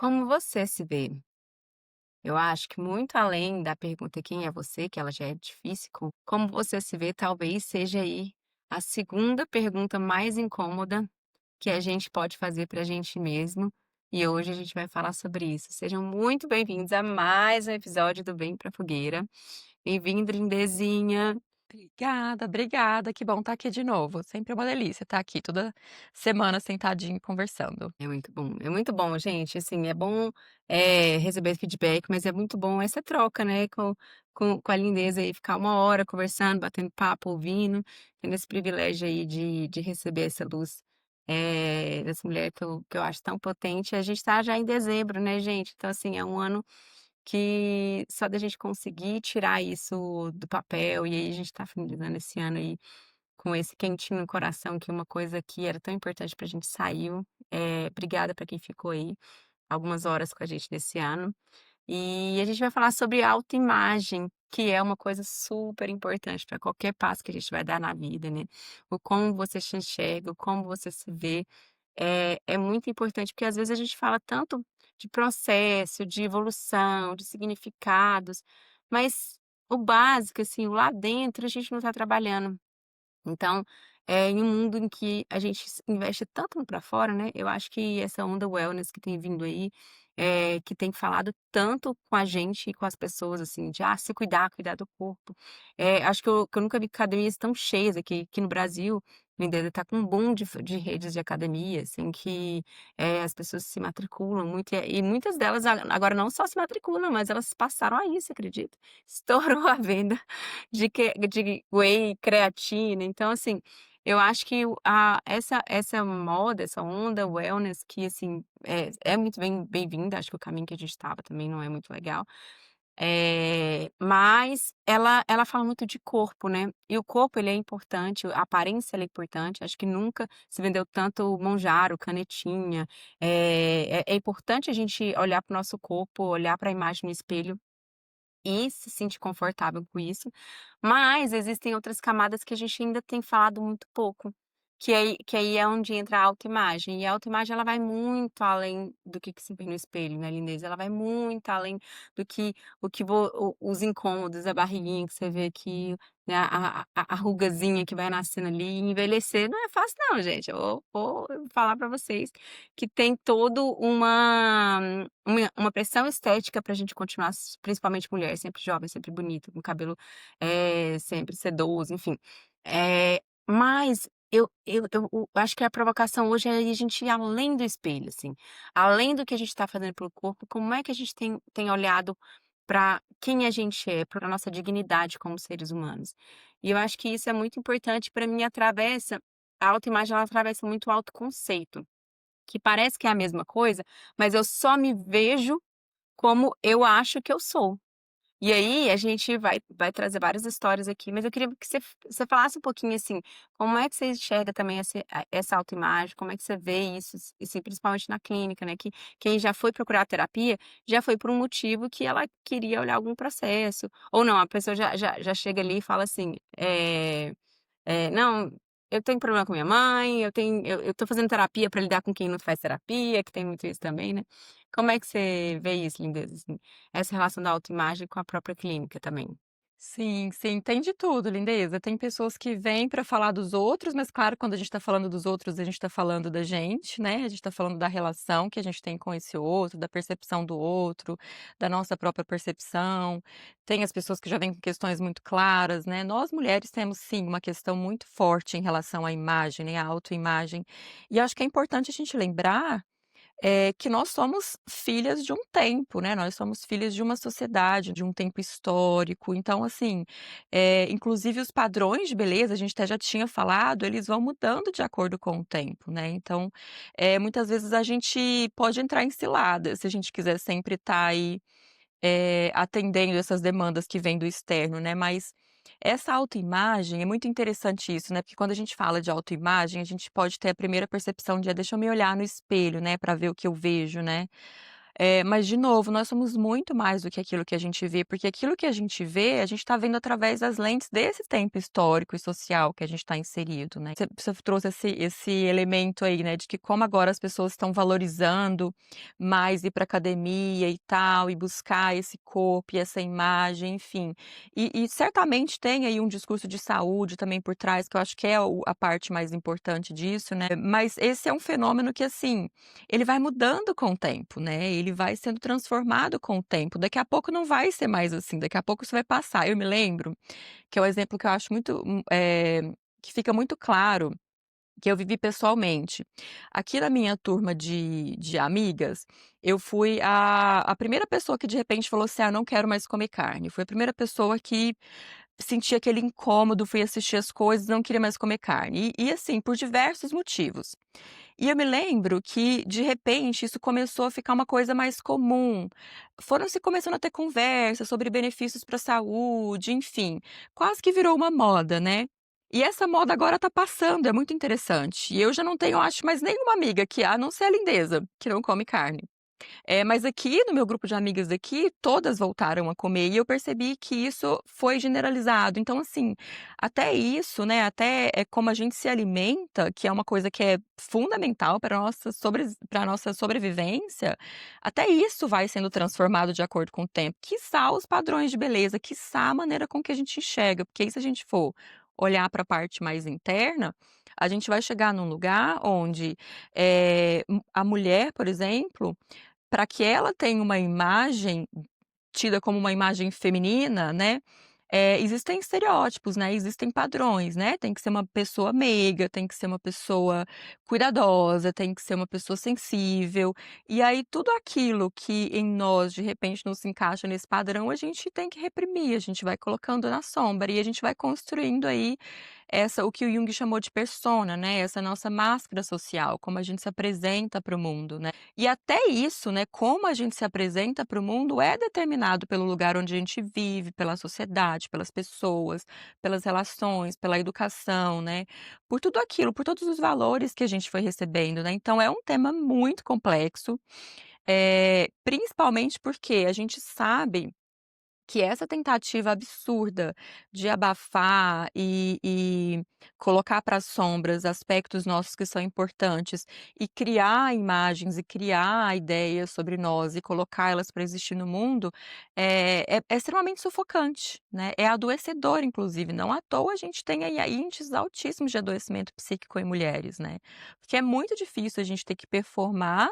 Como você se vê? Eu acho que muito além da pergunta "Quem é você?", que ela já é difícil, como você se vê talvez seja aí a segunda pergunta mais incômoda que a gente pode fazer para a gente mesmo, e hoje a gente vai falar sobre isso. Sejam muito bem-vindos a mais um episódio do Bem Pra Fogueira. Bem-vinda, lindezinha. Obrigada, obrigada, que bom estar aqui de novo. Sempre uma delícia estar aqui toda semana sentadinho conversando. É muito bom, gente, assim, é bom, receber feedback, mas é muito bom essa troca, né, com a lindeza aí, ficar uma hora conversando, batendo papo, ouvindo, tendo esse privilégio aí de receber essa luz, dessa mulher que eu acho tão potente. A gente tá já em dezembro, né, gente, então, assim, é um ano que só da gente conseguir tirar isso do papel, e aí a gente tá finalizando esse ano aí com esse quentinho no coração, que uma coisa que era tão importante pra gente saiu. Obrigada para quem ficou aí algumas horas com a gente nesse ano. E a gente vai falar sobre autoimagem, que é uma coisa super importante para qualquer passo que a gente vai dar na vida, né. O como você se enxerga, o como você se vê, é muito importante, porque às vezes a gente fala tanto de processo, de evolução, de significados, mas o básico, assim, o lá dentro a gente não está trabalhando. Então, em um mundo em que a gente investe tanto no pra fora, né, eu acho que essa onda wellness que tem vindo aí, que tem falado tanto com a gente e com as pessoas, assim, de: "Ah, se cuidar, cuidar do corpo". Acho que eu nunca vi academias tão cheias aqui no Brasil, ainda tá com um boom de redes de academia, assim, que, as pessoas se matriculam muito, e muitas delas agora não só se matriculam, mas elas passaram a ir, você acredita? Estourou a venda de whey, creatina, então assim, eu acho que essa moda, essa onda wellness que assim, é muito bem-vinda, acho que o caminho que a gente estava também não é muito legal, mas ela fala muito de corpo, né, e o corpo ele é importante, a aparência ela é importante, acho que nunca se vendeu tanto Monjaro, canetinha, é importante a gente olhar para o nosso corpo, olhar para a imagem no espelho e se sentir confortável com isso, mas existem outras camadas que a gente ainda tem falado muito pouco, que aí é onde entra a autoimagem, e a autoimagem ela vai muito além do que se vê no espelho, né, lindeza, ela vai muito além do que o que os incômodos, a barriguinha que você vê aqui, né, a rugazinha que vai nascendo ali, envelhecer não é fácil não, gente, eu vou falar pra vocês que tem todo uma pressão estética pra gente continuar principalmente mulher, sempre jovem, sempre bonita, com cabelo, sempre sedoso, enfim. Mas eu acho que a provocação hoje é a gente ir além do espelho, assim, além do que a gente tá fazendo pelo corpo, como é que a gente tem olhado pra quem a gente é, pra nossa dignidade como seres humanos. E eu acho que isso é muito importante, pra mim a autoimagem ela atravessa muito o autoconceito. Que parece que é a mesma coisa, mas eu só me vejo como eu acho que eu sou. E aí a gente vai trazer várias histórias aqui, mas eu queria que você falasse um pouquinho, assim, como é que você enxerga também essa autoimagem, como é que você vê isso, assim, principalmente na clínica, né, que quem já foi procurar terapia, já foi por um motivo que ela queria olhar algum processo, ou não, a pessoa já chega ali e fala assim, "Não, eu tenho problema com minha mãe, eu tô fazendo terapia pra lidar com quem não faz terapia", que tem muito isso também, né. Como é que você vê isso, lindeza, assim, essa relação da autoimagem com a própria clínica também? Sim, sim, tem de tudo, lindeza. Tem pessoas que vêm para falar dos outros, mas claro, quando a gente está falando dos outros, a gente está falando da gente, né, a gente está falando da relação que a gente tem com esse outro, da percepção do outro, da nossa própria percepção. Tem as pessoas que já vêm com questões muito claras, né. Nós mulheres temos sim uma questão muito forte em relação à imagem, né, à autoimagem. E acho que é importante a gente lembrar que nós somos filhas de um tempo, né, nós somos filhas de uma sociedade, de um tempo histórico, então assim, inclusive os padrões de beleza, a gente até já tinha falado, eles vão mudando de acordo com o tempo, né, então, muitas vezes a gente pode entrar em cilada, se a gente quiser sempre estar aí atendendo essas demandas que vêm do externo, né, mas essa autoimagem é muito interessante isso, né, porque quando a gente fala de autoimagem, a gente pode ter a primeira percepção de: "Ah, deixa eu me olhar no espelho, né, para ver o que eu vejo", né. Mas de novo, nós somos muito mais do que aquilo que a gente vê, porque aquilo que a gente vê, a gente está vendo através das lentes desse tempo histórico e social que a gente está inserido, né. Você trouxe esse elemento aí, né, de que como agora as pessoas estão valorizando mais ir para academia e tal, e buscar esse corpo e essa imagem, enfim. E certamente tem aí um discurso de saúde também por trás, que eu acho que é a parte mais importante disso, né. Mas esse é um fenômeno que, assim, ele vai mudando com o tempo, né, ele vai sendo transformado com o tempo. Daqui a pouco não vai ser mais assim, daqui a pouco isso vai passar. Eu me lembro que é um exemplo que eu acho muito, que fica muito claro, que eu vivi pessoalmente. Aqui na minha turma de amigas, eu fui a primeira pessoa que de repente falou assim: "Ah, eu não quero mais comer carne". Fui a primeira pessoa que senti aquele incômodo, fui assistir as coisas, não queria mais comer carne. E assim, por diversos motivos. E eu me lembro que, de repente, isso começou a ficar uma coisa mais comum. Foram se começando a ter conversas sobre benefícios para a saúde, enfim, quase que virou uma moda, né. E essa moda agora tá passando, é muito interessante. E eu já não tenho, acho, mais nenhuma amiga que, a não ser a lindeza, que não come carne. Mas aqui no meu grupo de amigas daqui, todas voltaram a comer e eu percebi que isso foi generalizado. Então, assim, até isso, né, até, como a gente se alimenta, que é uma coisa que é fundamental para a nossa sobrevivência, até isso vai sendo transformado de acordo com o tempo. Quiçá os padrões de beleza, quiçá a maneira com que a gente enxerga, porque aí se a gente for olhar para a parte mais interna, a gente vai chegar num lugar onde, a mulher, por exemplo, para que ela tenha uma imagem tida como uma imagem feminina, né, existem estereótipos, né, existem padrões, né, tem que ser uma pessoa meiga, tem que ser uma pessoa cuidadosa, tem que ser uma pessoa sensível, e aí tudo aquilo que em nós, de repente, não se encaixa nesse padrão, a gente tem que reprimir, a gente vai colocando na sombra e a gente vai construindo aí essa o que o Jung chamou de persona, né, essa nossa máscara social, como a gente se apresenta para o mundo, né. E até isso, né, como a gente se apresenta para o mundo é determinado pelo lugar onde a gente vive, pela sociedade, pelas pessoas, pelas relações, pela educação, né, por tudo aquilo, por todos os valores que a gente foi recebendo, né. Então é um tema muito complexo, principalmente porque a gente sabe que essa tentativa absurda de abafar e colocar para as sombras aspectos nossos que são importantes e criar imagens e criar ideias sobre nós e colocar elas para existir no mundo, é extremamente sufocante, né, é adoecedor inclusive, não à toa a gente tem aí índices altíssimos de adoecimento psíquico em mulheres, né, porque é muito difícil a gente ter que performar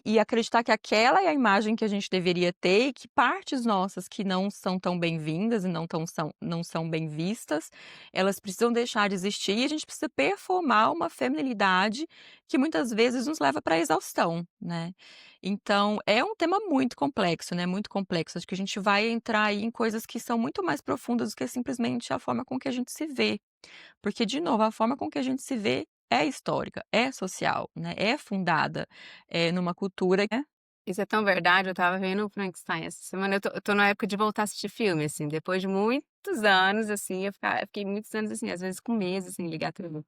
e acreditar que aquela é a imagem que a gente deveria ter e que partes nossas que não são tão bem-vindas e não são bem vistas, elas precisam deixar de existir e a gente precisa performar uma feminilidade que muitas vezes nos leva para a exaustão, né. Então é um tema muito complexo, né, muito complexo. Acho que a gente vai entrar aí em coisas que são muito mais profundas do que simplesmente a forma com que a gente se vê. Porque, de novo, a forma com que a gente se vê é histórica, é social, né, é fundada, numa cultura, né. Isso é tão verdade, eu estava vendo o Frankenstein essa semana, eu tô na época de voltar a assistir filme, assim, depois de muitos anos, assim, eu fiquei muitos anos, assim, às vezes com meses sem ligar a TV.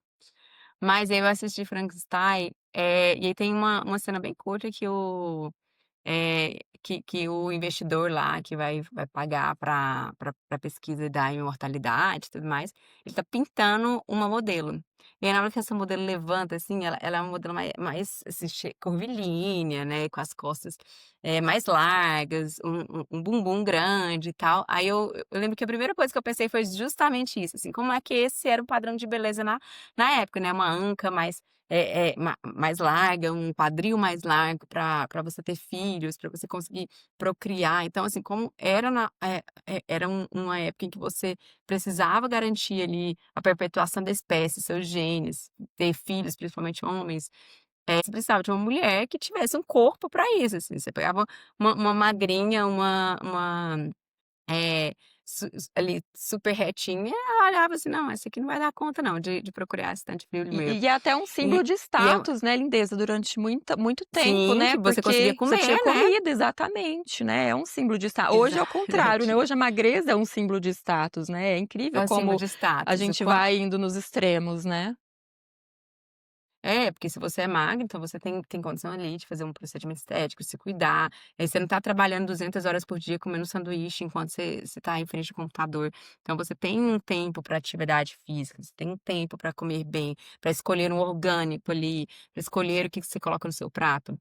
Mas aí eu assisti Frankenstein, e aí tem uma cena bem curta que que o investidor lá que vai pagar para pesquisa da imortalidade e tudo mais, ele tá pintando uma modelo. E aí na hora que essa modelo levanta, assim, ela é uma modelo mais, assim, curvilínea, né, com as costas, mais largas, um bumbum grande e tal. Aí eu lembro que a primeira coisa que eu pensei foi justamente isso, assim, como é que esse era o padrão de beleza na época, né, uma anca mais larga, um quadril mais largo para você ter filhos, para você conseguir procriar. Então, assim, como era era uma época em que você precisava garantir ali a perpetuação da espécie, seus genes, ter filhos, principalmente homens, você precisava de uma mulher que tivesse um corpo para isso, assim. Você pegava uma magrinha, uma ali super retinha, ela olhava assim: "Não, essa aqui não vai dar conta não de procriar esse tanto de filho E meu". e é até um símbolo E de e é status, né, lindeza, durante muito tempo, sim, né, que você conseguia porque você comer, tinha né. comida, exatamente, né, é um símbolo de hoje é o contrário, né, Exatamente. hoje a magreza é um símbolo de status, né, é É incrível o símbolo como de a status, gente vai indo nos extremos, né. Porque se você é magra, então você tem condição ali de fazer um procedimento estético, se cuidar, aí você não tá trabalhando 200 horas por dia comendo sanduíche enquanto você tá em frente ao computador. Então você tem um tempo para atividade física, você tem um tempo para comer bem, para escolher um orgânico ali, para escolher o que que você coloca no seu prato.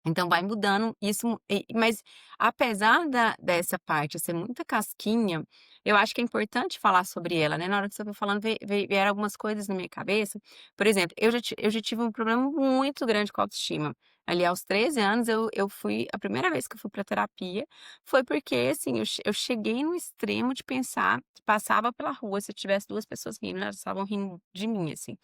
Então vai mudando isso, mas apesar dessa parte ser muita casquinha, eu acho que é importante falar sobre ela, né, na hora que você foi falando vieram algumas coisas na minha cabeça, por exemplo, eu já tive um problema muito grande com a autoestima. Ali aos 13 anos eu fui a primeira vez que eu fui pra terapia, foi porque, assim, eu cheguei no extremo de pensar que passava pela rua, se eu tivesse 2 pessoas rindo, elas estavam rindo de mim, assim.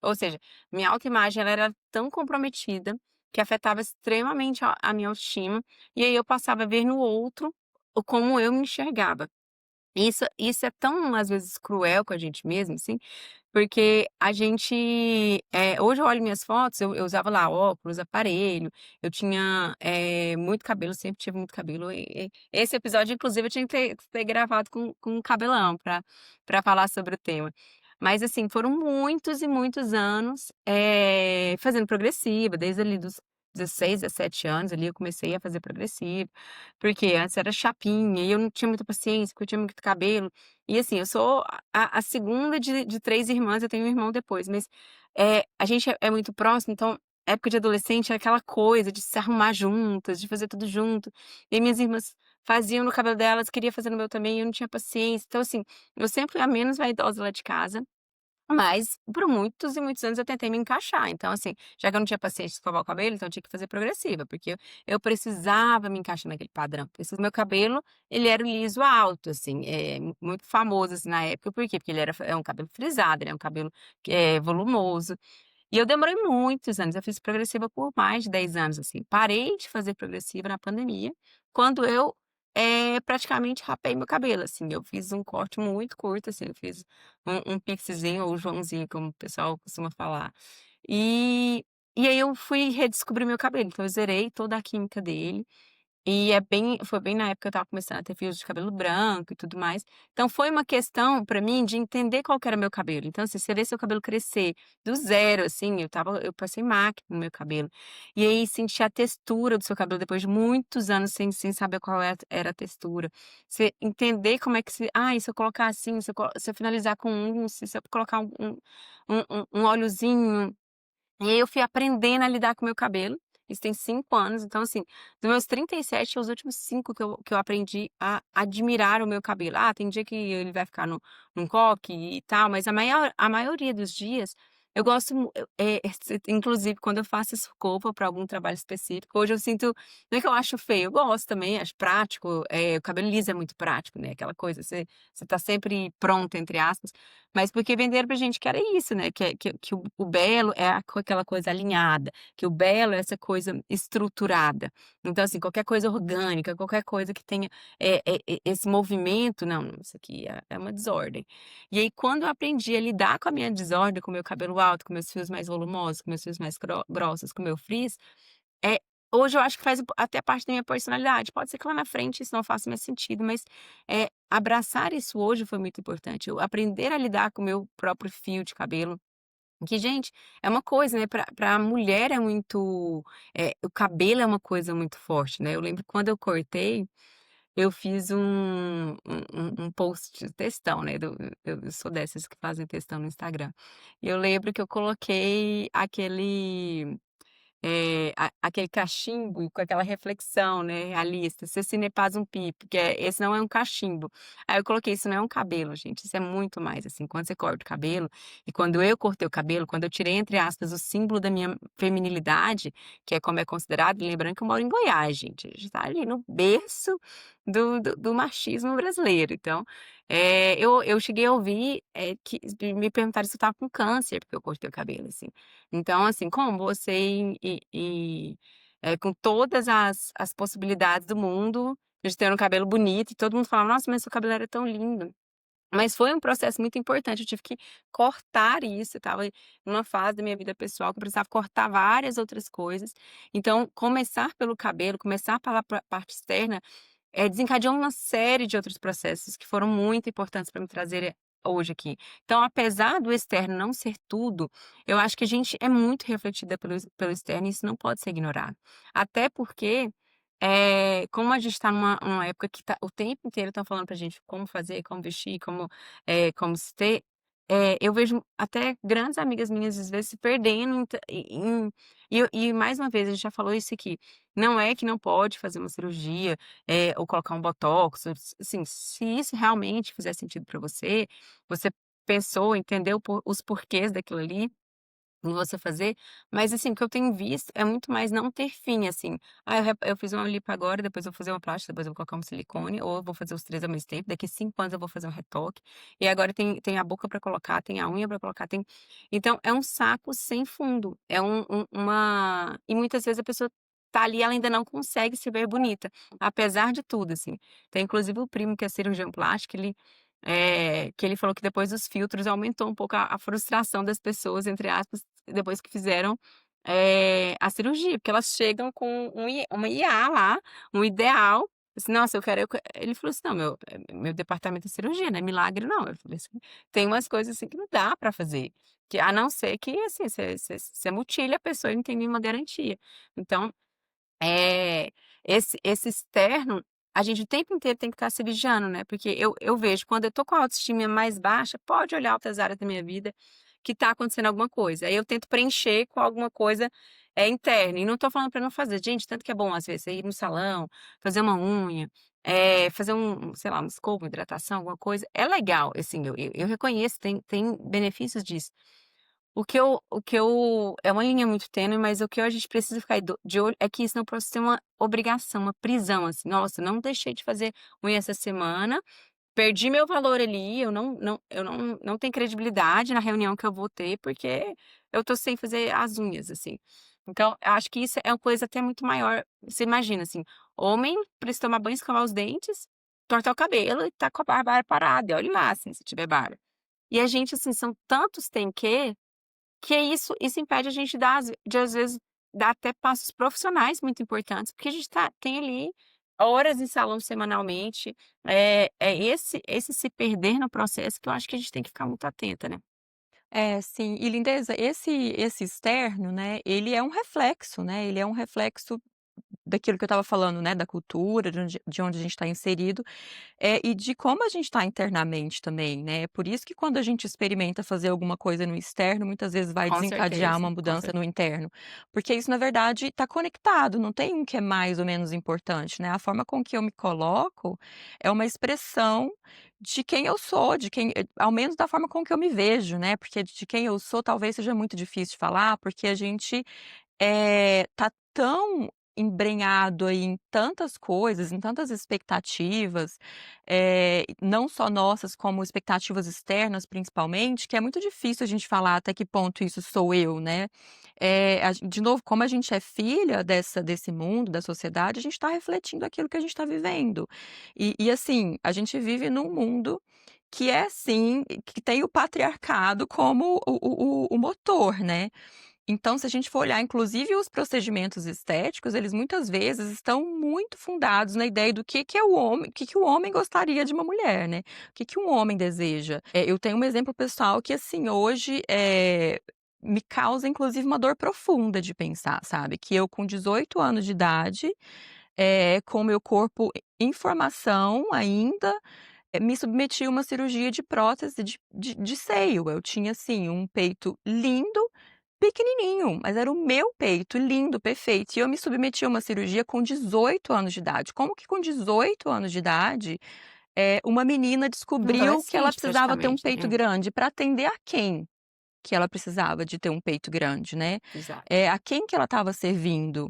Ou seja, minha autoimagem ela era tão comprometida que afetava extremamente a minha autoestima, e aí eu passava a ver no outro o como eu me enxergava. Isso é tão, às vezes, cruel com a gente mesmo, assim, porque a gente, hoje eu olho minhas fotos, eu usava lá óculos, aparelho, eu tinha, muito cabelo, sempre tive muito cabelo, esse episódio inclusive eu tinha que ter gravado com um cabelão pra falar sobre o tema. Mas assim, foram muitos e muitos anos, fazendo progressiva, desde ali dos 16, 17 anos ali eu comecei a fazer progressiva, porque antes era chapinha e eu não tinha muita paciência, porque eu tinha muito cabelo, e assim, eu sou a segunda de 3 irmãs, eu tenho um irmão depois, mas, a gente é muito próximo, então, época de adolescente é aquela coisa de se arrumar juntas, de fazer tudo junto. E aí minhas irmãs faziam no cabelo delas, queria fazer no meu também, e eu não tinha paciência. Então assim, eu sempre fui a menos vaidosa lá de casa, mas por muitos e muitos anos eu tentei me encaixar. Então assim, já que eu não tinha paciência de escovar o cabelo, então eu tinha que fazer progressiva, porque eu precisava me encaixar naquele padrão. Porque o meu cabelo, ele era o liso alto, assim, muito famoso, assim, na época. Por quê? Porque ele é um cabelo frisado, ele é um cabelo que é volumoso. E eu demorei muitos anos, eu fiz progressiva por mais de 10 anos, assim. Parei de fazer progressiva na pandemia, quando eu, praticamente rapei meu cabelo, assim, eu fiz um corte muito curto, assim, eu fiz um pixiezinho ou joãozinho, como o pessoal costuma falar. E e aí eu fui redescobrir meu cabelo, então eu zerei toda a química dele, e foi bem na época que eu estava começando a ter fios de cabelo branco e tudo mais. Então foi uma questão pra mim de entender qual que era meu cabelo. Então, assim, você vê seu cabelo crescer do zero, assim, eu passei máquina no meu cabelo. E aí sentir a textura do seu cabelo depois de muitos anos sem saber qual era a textura. Você entender como é que se eu colocar assim, se eu finalizar com se eu colocar um óleozinho, e aí eu fui aprendendo a lidar com o meu cabelo, isso tem 5 anos, então assim, dos meus 37 aos últimos 5 que eu aprendi a admirar o meu cabelo. Ah, tem dia que ele vai ficar num coque e tal, mas a maioria dos dias eu gosto inclusive quando eu faço escova para algum trabalho específico, hoje eu sinto, não é que eu acho feio, eu gosto também, acho prático, o cabelo liso é muito prático, né, aquela coisa, você tá sempre "pronta", entre aspas, mas porque venderam pra gente que era isso, né, que o belo é aquela coisa alinhada, que o belo é essa coisa estruturada. Então, assim, qualquer coisa orgânica, qualquer coisa que tenha, esse movimento, não, isso aqui é uma desordem. E aí quando eu aprendi a lidar com a minha desordem, com o meu cabelo alto, com meus fios mais volumosos, com meus fios mais grossos, com o meu frizz, é hoje eu acho que faz até parte da minha personalidade. Pode ser que lá na frente isso não faça mais sentido, mas, abraçar isso hoje foi muito importante. Eu aprender a lidar com o meu próprio fio de cabelo, que, gente, é uma coisa, né, pra mulher é muito, o cabelo é uma coisa muito forte, né. Eu lembro quando eu cortei, eu fiz um post textão, né, eu sou dessas que fazem textão no Instagram. E eu lembro que eu coloquei aquele cachimbo com aquela reflexão, né, realista, "Se ne pas um pipo", que esse não é um cachimbo. Aí eu coloquei: "Isso não é um cabelo, gente, isso é muito mais, assim, quando você corta o cabelo", e quando eu cortei o cabelo, quando eu tirei, entre aspas, "o símbolo da minha feminilidade", que é como é considerado, lembrando que eu moro em Goiás, gente, a gente tá ali no berço do machismo brasileiro. Então, eu cheguei a ouvir, que me perguntaram se eu estava com câncer, porque eu cortei o cabelo, assim. Então, assim, como você com todas as possibilidades do mundo, de ter um cabelo bonito e todo mundo falava: "Nossa, mas seu cabelo era tão lindo". Mas foi um processo muito importante, eu tive que cortar isso, eu estava numa fase da minha vida pessoal que eu precisava cortar várias outras coisas. Então, começar pelo cabelo, começar pela parte externa, desencadeou uma série de outros processos que foram muito importantes para me trazer hoje aqui. Então, apesar do externo não ser tudo, eu acho que a gente é muito refletida pelo externo e isso não pode ser ignorado. Até porque, como a gente está numa época que tá o tempo inteiro estão falando pra gente como fazer, como vestir, como se ter, eu vejo até grandes amigas minhas, às vezes, se perdendo e mais uma vez, a gente já falou isso aqui, não é que não pode fazer uma cirurgia, ou colocar um botox, ou assim, se isso realmente fizer sentido para você, você pensou, entendeu os porquês daquilo ali, em você fazer, mas assim, o que eu tenho visto é muito mais não ter fim, assim. Ah, eu fiz uma lipo agora, depois eu vou fazer uma plástica, depois eu vou colocar um silicone, ou eu vou fazer os 3 ao mesmo tempo, daqui 5 anos eu vou fazer um retoque, e agora tem a boca para colocar, tem a unha para colocar, tem então é um saco sem fundo, é uma e muitas vezes a pessoa tá ali, ela ainda não consegue se ver bonita, apesar de tudo, assim. Tem inclusive o primo que é cirurgião plástico, que ele falou que depois dos filtros aumentou um pouco a frustração das pessoas, entre aspas, depois que fizeram, a cirurgia, porque elas chegam com uma IA lá, um ideal, assim: "Nossa, ele falou assim: "Não, meu departamento é cirurgia, não é milagre não". Eu falei assim: "Tem umas coisas, assim, que não dá pra fazer, que a não ser que, assim, você mutile a pessoa e não tem nenhuma garantia". Então é, esse externo, a gente o tempo inteiro tem que estar se vigiando, né, porque eu vejo quando eu tô com a autoestima mais baixa, pode olhar outras áreas da minha vida que tá acontecendo alguma coisa, aí eu tento preencher com alguma coisa, interna, e não tô falando pra não fazer, gente, tanto que é bom às vezes você ir no salão, fazer uma unha, fazer sei lá, uma escova, uma hidratação, alguma coisa, é legal, assim, eu reconheço, tem benefícios disso. O que eu é uma linha muito tênue, mas o que a gente precisa ficar de olho é que isso não possa ser uma obrigação, uma prisão, assim: "Nossa, não deixei de fazer unha essa semana, perdi meu valor ali, eu não tenho credibilidade na reunião que eu vou ter, porque eu tô sem fazer as unhas", assim. Então, eu acho que isso é uma coisa até muito maior. Você imagina, assim, homem precisa tomar banho, escovar os dentes, cortar o cabelo e tá com a barba parada, e olhe lá, assim, se tiver barba. E a gente, assim, são tantos tem que é isso impede a gente de às vezes, dar até passos profissionais muito importantes, porque a gente tem ali horas em salão semanalmente, é esse se perder no processo que eu acho que a gente tem que ficar muito atenta, né. É, sim. E lindeza, esse externo, né, ele é um reflexo, né, ele é um reflexo daquilo que eu estava falando, né, da cultura, de onde a gente está inserido. E de como a gente está internamente também, né. Por isso que quando a gente experimenta fazer alguma coisa no externo, muitas vezes vai Com desencadear certeza, uma com mudança no certeza. interno, porque isso na verdade está conectado, não tem um que é mais ou menos importante, né. A forma com que eu me coloco é uma expressão de quem eu sou, ao menos da forma com que eu me vejo, né, porque de quem eu sou talvez seja muito difícil de falar, porque a gente tá tão embrenhado aí em tantas coisas, em tantas expectativas, não só nossas, como expectativas externas principalmente, que é muito difícil a gente falar até que ponto isso sou eu, né. De novo, como a gente é filha desse mundo, da sociedade, a gente está refletindo aquilo que a gente está vivendo. Assim, a gente vive num mundo que é assim, que tem o patriarcado como o motor, né. Então, se a gente for olhar, inclusive, os procedimentos estéticos, eles muitas vezes estão muito fundados na ideia do que é o homem gostaria de uma mulher, né, o que um homem deseja. Eu tenho um exemplo pessoal que, assim, hoje, me causa inclusive uma dor profunda de pensar, sabe, que eu com 18 anos de idade, com o meu corpo em formação ainda, me submeti a uma cirurgia de prótese de seio. Eu tinha, assim, um peito lindo, pequenininho, mas era o meu peito, lindo, perfeito. E eu me submeti a uma cirurgia com 18 anos de idade. Como que com 18 anos de idade, uma menina Um descobriu que ela adolescente precisava ter um praticamente, peito né. grande para atender a quem? Que ela precisava de ter um peito grande, né. Exato. A quem que ela estava servindo?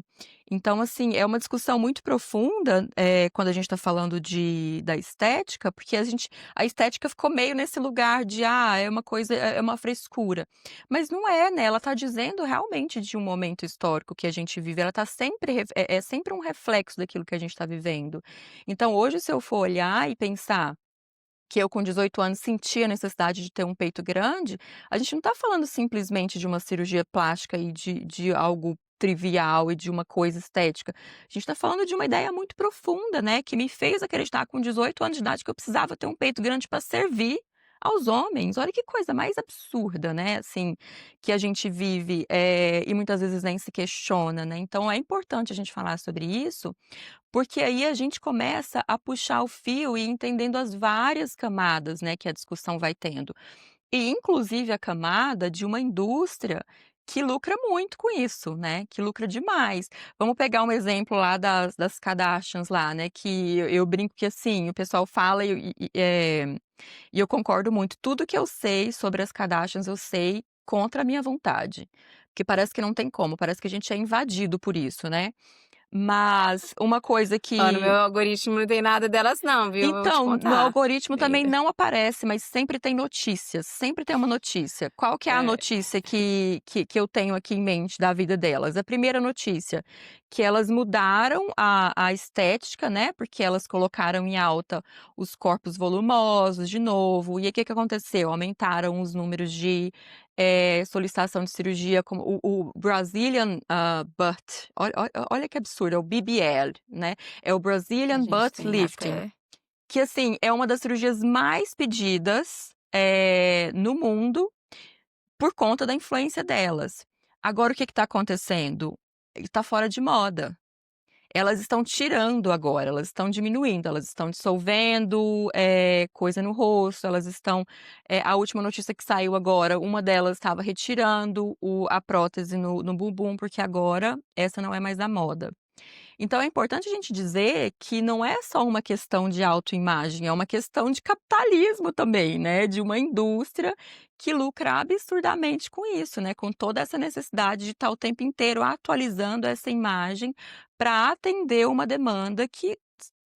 Então, assim, é uma discussão muito profunda, quando a gente está falando da estética, porque a estética ficou meio nesse lugar de: "Ah, é uma coisa é uma frescura". Mas não é, né, ela está dizendo realmente de um momento histórico que a gente vive, ela está sempre é sempre um reflexo daquilo que a gente está vivendo. Então hoje, se eu for olhar e pensar que eu com 18 anos sentia a necessidade de ter um peito grande, a gente não está falando simplesmente de uma cirurgia plástica e de algo trivial e de uma coisa estética. A gente está falando de uma ideia muito profunda, né, que me fez acreditar com 18 anos de idade que eu precisava ter um peito grande para servir Aos homens, olha que coisa mais absurda, né, assim, que a gente vive, e muitas vezes nem se questiona, né. Então é importante a gente falar sobre isso, porque aí a gente começa a puxar o fio e ir entendendo as várias camadas, né, que a discussão vai tendo. E inclusive a camada de uma indústria que lucra muito com isso, né, que lucra demais. Vamos pegar um exemplo lá das Kardashians lá, né, que eu brinco que, assim, o pessoal fala e eu concordo muito. Tudo que eu sei sobre as Kardashians, eu sei contra a minha vontade, porque parece que não tem como, parece que a gente é invadido por isso, né. Mas uma coisa Ó, no meu que algoritmo não tem nada delas não, viu, eu vou te então, no contar. algoritmo também Meio não aparece, mas sempre tem notícias, sempre tem uma notícia. Qual que é a é. notícia que eu tenho aqui em mente da vida delas? A primeira notícia, que elas mudaram a estética, né, porque elas colocaram em alta os corpos volumosos de novo, e aí o que que aconteceu? Aumentaram os números de, solicitação de cirurgia, como o Brazilian, Butt, olha que absurdo, é o BBL, né, é o A Brazilian gente Butt tem Lifting. até Que, assim, é uma das cirurgias mais pedidas, no mundo, por conta da influência delas. Agora o que está acontecendo? Está fora de moda. Elas estão tirando agora, elas estão diminuindo, elas estão dissolvendo, coisa no rosto, elas estão a última notícia que saiu agora, uma delas estava retirando a prótese no bumbum, porque agora essa não é mais a moda. Então é importante a gente dizer que não é só uma questão de autoimagem, é uma questão de capitalismo também, né, de uma indústria que lucra absurdamente com isso, né, com toda essa necessidade de estar o tempo inteiro atualizando essa imagem para atender uma demanda que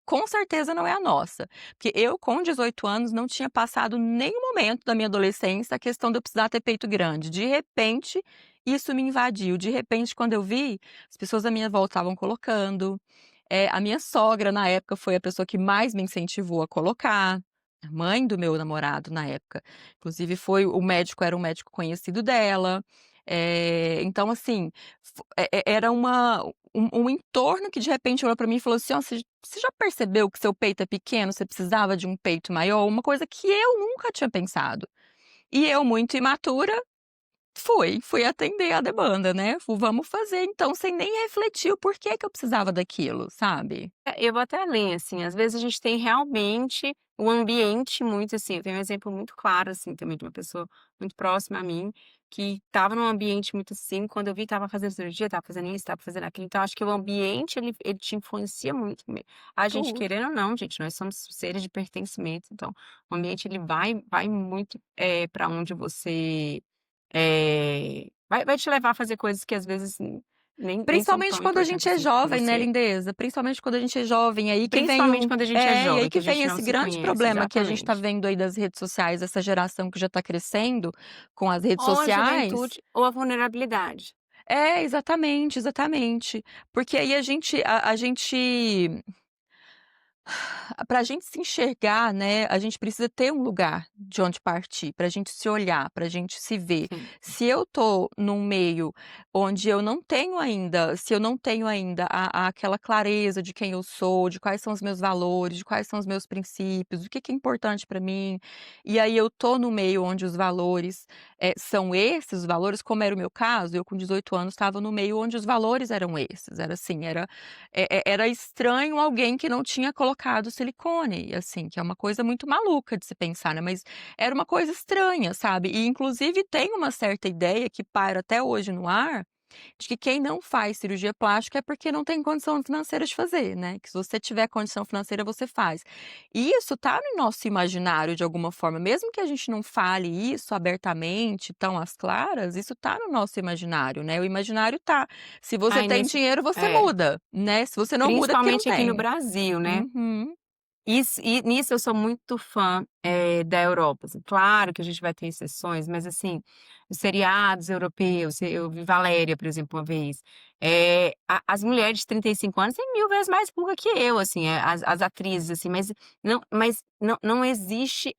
com certeza não é a nossa. Porque eu, com 18 anos, não tinha passado nenhum momento da minha adolescência a questão de eu precisar ter peito grande. De repente, isso me invadiu. De repente, quando eu vi, as pessoas à minha volta estavam colocando. A minha sogra, na época, foi a pessoa que mais me incentivou a colocar. A mãe do meu namorado, na época. Inclusive, foi o médico era um médico conhecido dela. Então, assim, era um entorno que de repente olhou pra mim e falou assim: "Ó, você já percebeu que seu peito é pequeno, você precisava de um peito maior?", uma coisa que eu nunca tinha pensado. E eu, muito imatura, fui atender a demanda, né, "Vamos fazer então", sem nem refletir o porquê que eu precisava daquilo, sabe. eu vou até além, assim, às vezes a gente tem realmente o ambiente muito assim, eu tenho um exemplo muito claro, assim, também de uma pessoa muito próxima a mim, que estava num ambiente muito assim, quando eu vi estava fazendo cirurgia, estava fazendo isso, estava fazendo aquilo, então acho que o ambiente ele te influencia muito a gente Tudo. querendo ou não, gente, nós somos seres de pertencimento, então o ambiente ele vai muito, pra onde você, vai te levar a fazer coisas que às vezes nem são Principalmente tão quando a importantes gente é assim pra jovem, né, você. lindeza, principalmente quando a gente é jovem, aí que vem Principalmente quando a gente é e aí jovem, que que a vem gente não esse se grande conhece, problema que a gente tá exatamente. vendo aí das redes sociais, essa geração que já tá crescendo com as redes Ou a sociais. juventude ou a vulnerabilidade. É, exatamente, exatamente. Porque aí a gente para a gente se enxergar, né, a gente precisa ter um lugar de onde partir, para a gente se olhar, para a gente se ver. Sim. Se eu tô num meio onde eu não tenho ainda se eu não tenho ainda aquela clareza de quem eu sou, de quais são os meus valores, de quais são os meus princípios, o que que é importante para mim, e aí eu tô no meio onde os valores, são esses os valores, como era o meu caso, eu com 18 anos estava no meio onde os valores eram esses, era assim, era estranho alguém que não tinha colocado silicone, assim, que é uma coisa muito maluca de se pensar, né, mas era uma coisa estranha, sabe. E inclusive tem uma certa ideia que paira até hoje no ar, de que quem não faz cirurgia plástica é porque não tem condição financeira de fazer, né, que se você tiver condição financeira você faz. E isso tá no nosso imaginário de alguma forma, mesmo que a gente não fale isso abertamente, tão às claras, isso tá no nosso imaginário, né, o imaginário tá. Se você Aí tem nesse dinheiro você é, muda, né, se você não muda é porque não principalmente aqui no tem. Brasil, né. Uhum. Isso e nisso eu sou muito fã, da Europa, assim, claro que a gente vai ter exceções, mas assim, os seriados europeus, eu vi Valéria, por exemplo, uma vez, a as mulheres de 35 anos têm 1000 vezes mais pulga que eu, assim, as atrizes, assim, mas não existe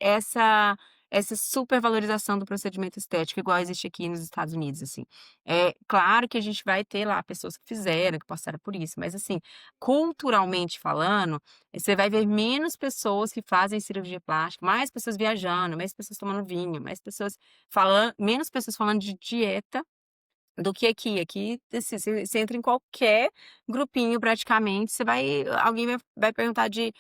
essa supervalorização do procedimento estético igual existe aqui nos Estados Unidos, assim. É claro que a gente vai ter lá pessoas que fizeram, que passaram por isso, mas assim, culturalmente falando, você vai ver menos pessoas que fazem cirurgia plástica, mais pessoas viajando, mais pessoas tomando vinho, mais pessoas falando menos pessoas falando de dieta do que aqui. Aqui, assim, você entra em qualquer grupinho praticamente, você vai alguém vai perguntar de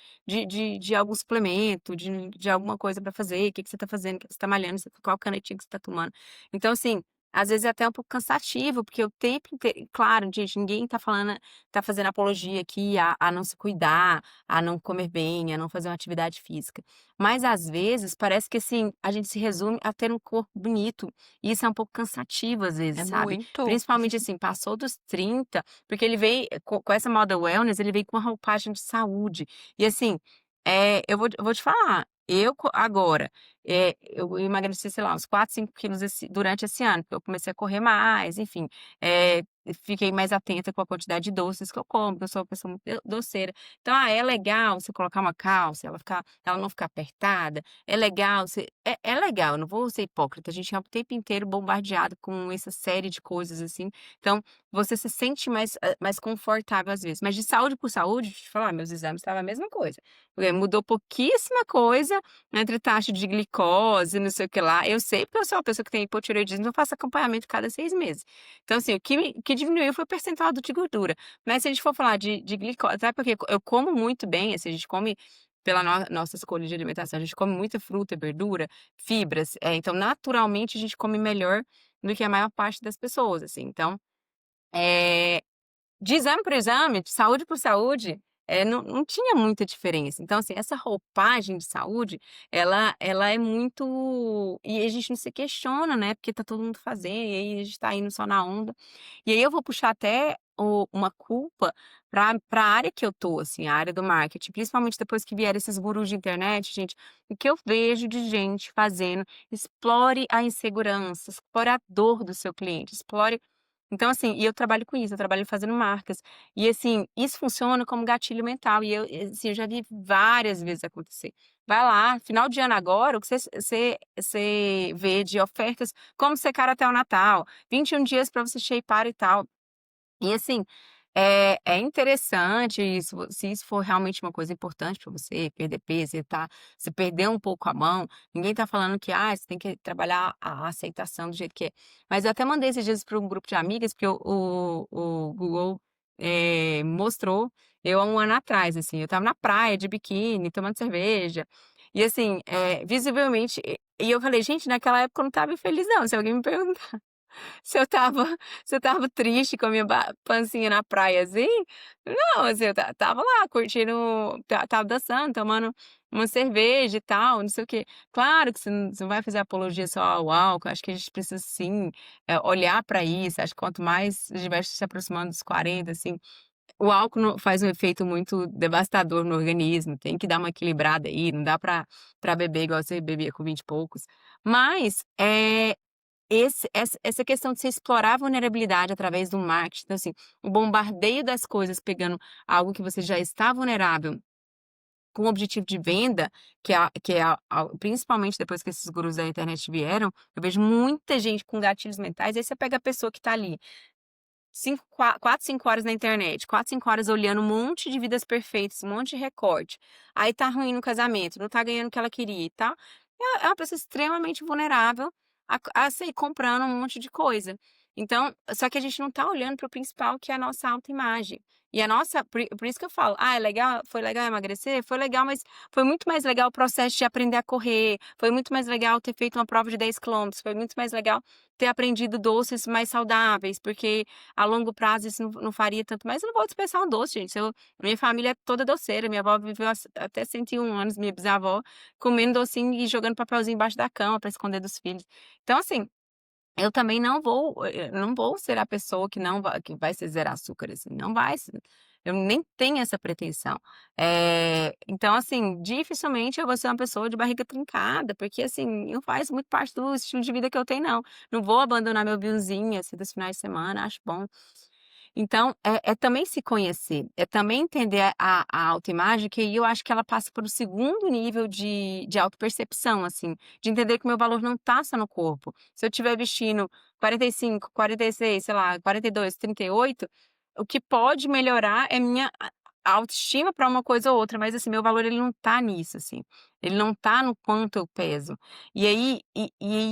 algum suplemento, de alguma coisa para fazer, o que que você está fazendo, o que que você está malhando, qual canetinha que você está tomando. Então, assim, às vezes é até um pouco cansativo, porque o tempo inteiro claro, gente, ninguém tá fazendo apologia aqui a não se cuidar, a não comer bem, a não fazer uma atividade física. Mas, às vezes, parece que, assim, a gente se resume a ter um corpo bonito, e isso é um pouco cansativo às vezes, É sabe? muito. Principalmente, assim, passou dos 30 porque ele veio com essa moda wellness, ele veio com uma roupagem de saúde. E assim, eu vou te falar, agora, eu emagreci, sei lá, uns 4, 5 quilos durante esse ano, porque eu comecei a correr mais, enfim, fiquei mais atenta com a quantidade de doces que eu como, porque eu sou uma pessoa muito doceira. Então, é legal você colocar uma calça, ela não ficar apertada, é legal é legal, eu não vou ser hipócrita, a gente é o tempo inteiro bombardeado com essa série de coisas, assim, então você se sente mais confortável às vezes, mas de saúde por saúde, deixa eu te falar, meus exames estavam a mesma coisa, mudou pouquíssima coisa entre taxa de glicose, não sei o que lá, eu sei porque eu sou uma pessoa que tem hipotireoidismo, eu faço acompanhamento cada 6 meses. Então assim, o que diminuiu foi o percentual de gordura, mas se a gente for falar de glicose até porque eu como muito bem, assim, a gente come pela nossa escolha de alimentação, a gente come muita fruta, verdura, fibras, então naturalmente a gente come melhor do que a maior parte das pessoas, assim. Então, eh, de exame para exame, de saúde por saúde, não tinha muita diferença. Então, assim, essa roupagem de saúde, ela é muito e a gente não se questiona, né, porque tá todo mundo fazendo, e aí a gente tá indo só na onda. E aí eu vou puxar até uma culpa para a área que eu tô, assim, a área do marketing, principalmente depois que vieram esses gurus de internet, gente, o que eu vejo de gente fazendo, explore a insegurança, explore a dor do seu cliente, explore então, assim, e eu trabalho com isso, eu trabalho fazendo marcas. E, assim, isso funciona como gatilho mental. Assim, eu já vi várias vezes acontecer. Vai lá, final de ano agora, o que você vê de ofertas, como secar até o Natal, 21 dias para você shapear e tal. E assim, é interessante isso, se isso for realmente uma coisa importante para você, perder peso, você perder um pouco a mão, ninguém tá falando que, você tem que trabalhar a aceitação do jeito que é. Mas eu até mandei esses dias para um grupo de amigas, porque o Google, mostrou eu há um ano atrás, assim, eu estava na praia de biquíni, tomando cerveja, e assim, visivelmente e eu falei: "Gente, naquela época eu não estava infeliz não, se alguém me perguntar se eu estava se eu estava triste com a minha pancinha na praia, assim, não, assim, eu estava lá curtindo, estava dançando, tomando uma cerveja e tal, não sei o quê. Claro que você não vai fazer apologia só ao álcool, acho que a gente precisa sim, olhar para isso, acho que quanto mais a gente vai se aproximando dos 40, assim, o álcool faz um efeito muito devastador no organismo, tem que dar uma equilibrada aí, não dá para beber igual você bebia com 20 e poucos. Mas, essa questão de você explorar a vulnerabilidade através do marketing, então assim, o bombardeio das coisas pegando algo que você já está vulnerável com o objetivo de venda, que é principalmente depois que esses gurus da internet vieram, eu vejo muita gente com gatilhos mentais, aí você pega a pessoa que está ali 4, 5 horas na internet, 4, 5 horas olhando um monte de vidas perfeitas, um monte de recorte. Aí tá ruim no casamento, não tá ganhando o que ela queria e tal. É uma pessoa extremamente vulnerável a sair comprando um monte de coisa. Então, só que a gente não tá olhando para o principal, que é a nossa autoimagem. E a nossa por isso que eu falo: "Ah, é legal foi legal emagrecer? Foi legal, mas foi muito mais legal o processo de aprender a correr, foi muito mais legal ter feito uma prova de 10 quilômetros, foi muito mais legal ter aprendido doces mais saudáveis, porque a longo prazo isso não faria tanto mas eu não vou dispensar um doce, gente, minha família é toda doceira, minha avó viveu até 101 anos, minha bisavó, comendo docinho e jogando papelzinho embaixo da cama para esconder dos filhos. Então assim, eu também não vou ser a pessoa que vai ser zero açúcar, assim, não vai ser. Eu nem tenho essa pretensão. Então, assim, dificilmente eu vou ser uma pessoa de barriga trincada, porque, assim, não faz muito parte do estilo de vida que eu tenho não. Não vou abandonar meu vinhozinho, assim, dos finais de semana, acho bom. Então, é também se conhecer, é também entender a autoimagem, que aí eu acho que ela passa por o segundo nível de autopercepção, assim, de entender que o meu valor não tá só no corpo. Se eu estiver vestindo 45, 46, sei lá, 42, 38, o que pode melhorar é minha a autoestima para uma coisa ou outra, mas assim, meu valor ele não tá nisso, assim, ele não tá no quanto eu peso. E aí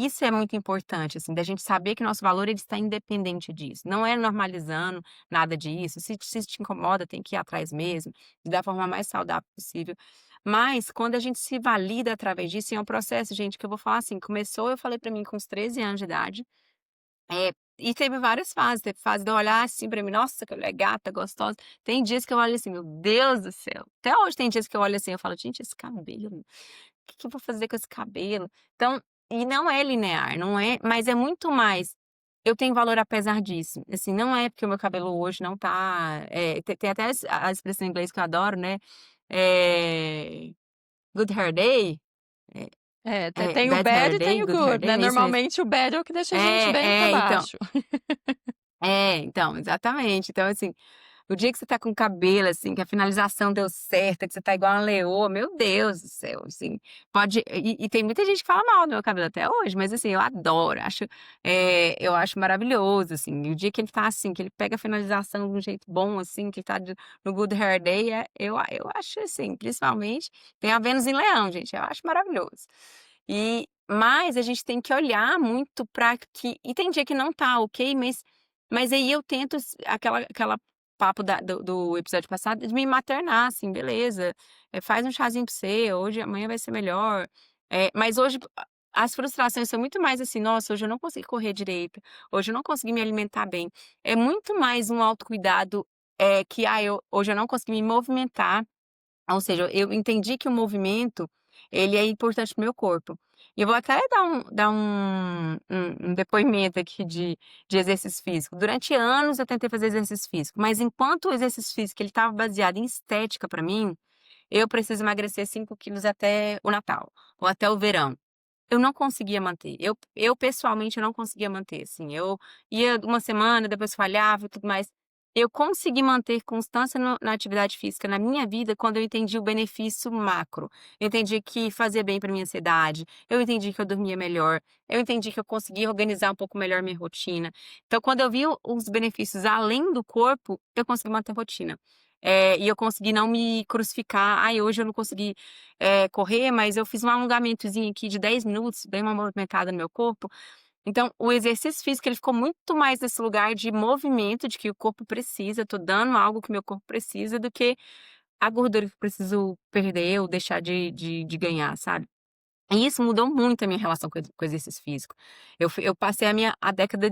isso é muito importante, assim, da gente saber que nosso valor ele está independente disso, não é normalizando nada disso, se te incomoda tem que ir atrás mesmo, da forma mais saudável possível. Mas quando a gente se valida através disso, e é um processo, gente, que eu vou falar assim, começou eu falei pra mim com uns 13 anos de idade, e teve várias fases, teve fase de eu olhar assim pra mim: "Nossa, que mulher gata, gostosa". Tem dias que eu olho assim: "Meu Deus do céu". Até hoje tem dias que eu olho assim, eu falo: "Gente, esse cabelo, o que eu vou fazer com esse cabelo?". Então e não é linear, não é, mas é muito mais, eu tenho valor apesar disso, assim, não é porque o meu cabelo hoje não tá, tem até a expressão em inglês que eu adoro, né, eh, good hair day, eh É, tem o bad hair bad e day, tem o good hair good, day, né, não é isso mesmo? normalmente o bad é o que deixa a gente bem pra Então. baixo. Então, exatamente. Então, assim, o dia que você tá com o cabelo, assim, que a finalização deu certo, que você tá igual uma leoa, meu Deus do céu, assim, pode e tem muita gente que fala mal do meu cabelo até hoje, mas assim, eu adoro, eu acho maravilhoso, assim, e o dia que ele tá assim, que ele pega a finalização de um jeito bom, assim, que tá no good hair day, eu acho assim, principalmente tem a Vênus em Leão, gente, eu acho maravilhoso. Mas a gente tem que olhar muito para que e tem dia que não tá ok, mas aí eu tento aquela papo do episódio passado de me maternar, assim, beleza, faz um chazinho pra você, hoje amanhã vai ser melhor. Mas hoje as frustrações são muito mais assim: "Nossa, hoje eu não consegui correr direito, hoje eu não consegui me alimentar bem". É muito mais um autocuidado, que: eu hoje eu não consegui me movimentar, ou seja, eu entendi que o movimento, ele é importante para o meu corpo. E eu vou até dar um depoimento aqui de exercício físico. Durante anos eu tentei fazer exercício físico, mas enquanto o exercício físico ele estava baseado em estética para mim, eu preciso emagrecer 5 quilos até o Natal, ou até o verão. Eu não conseguia manter. Eu pessoalmente eu não conseguia manter, assim, eu ia uma semana, depois falhava e tudo mais. Eu consegui manter constância na atividade física na minha vida quando eu entendi o benefício macro. Eu entendi que fazia bem para minha ansiedade, eu entendi que eu dormia melhor, eu entendi que eu conseguia organizar um pouco melhor minha rotina. Então quando eu vi os benefícios além do corpo, eu consegui manter a rotina. E eu consegui não me crucificar: "Ai, hoje eu não consegui correr, mas eu fiz um alongamentozinho aqui de 10 minutos, dei uma movimentada no meu corpo". Então, o exercício físico ele ficou muito mais nesse lugar de movimento, de que o corpo precisa, eu tô dando algo que o meu corpo precisa, do que a gordura que eu preciso perder ou deixar de ganhar, sabe. E isso mudou muito a minha relação com o exercício físico. Eu passei a década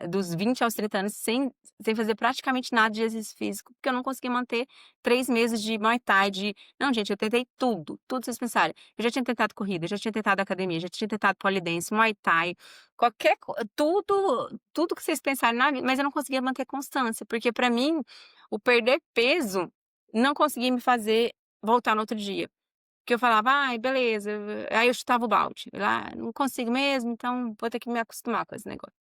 dos 20 aos 30 anos sem fazer praticamente nada de exercício físico, porque eu não conseguia manter 3 meses de Muay Thai, não, gente, eu tentei tudo, tudo vocês pensarem. Eu já tinha tentado corrida, já tinha tentado academia, já tinha tentado pole dance, Muay Thai, tudo que vocês pensarem na vida, mas eu não conseguia manter constância, porque pra mim, o perder peso não conseguia me fazer voltar no outro dia. Que eu falava: "Ai, beleza", aí eu chutava o balde, lá não consigo mesmo, então vou ter que me acostumar com esse negócio.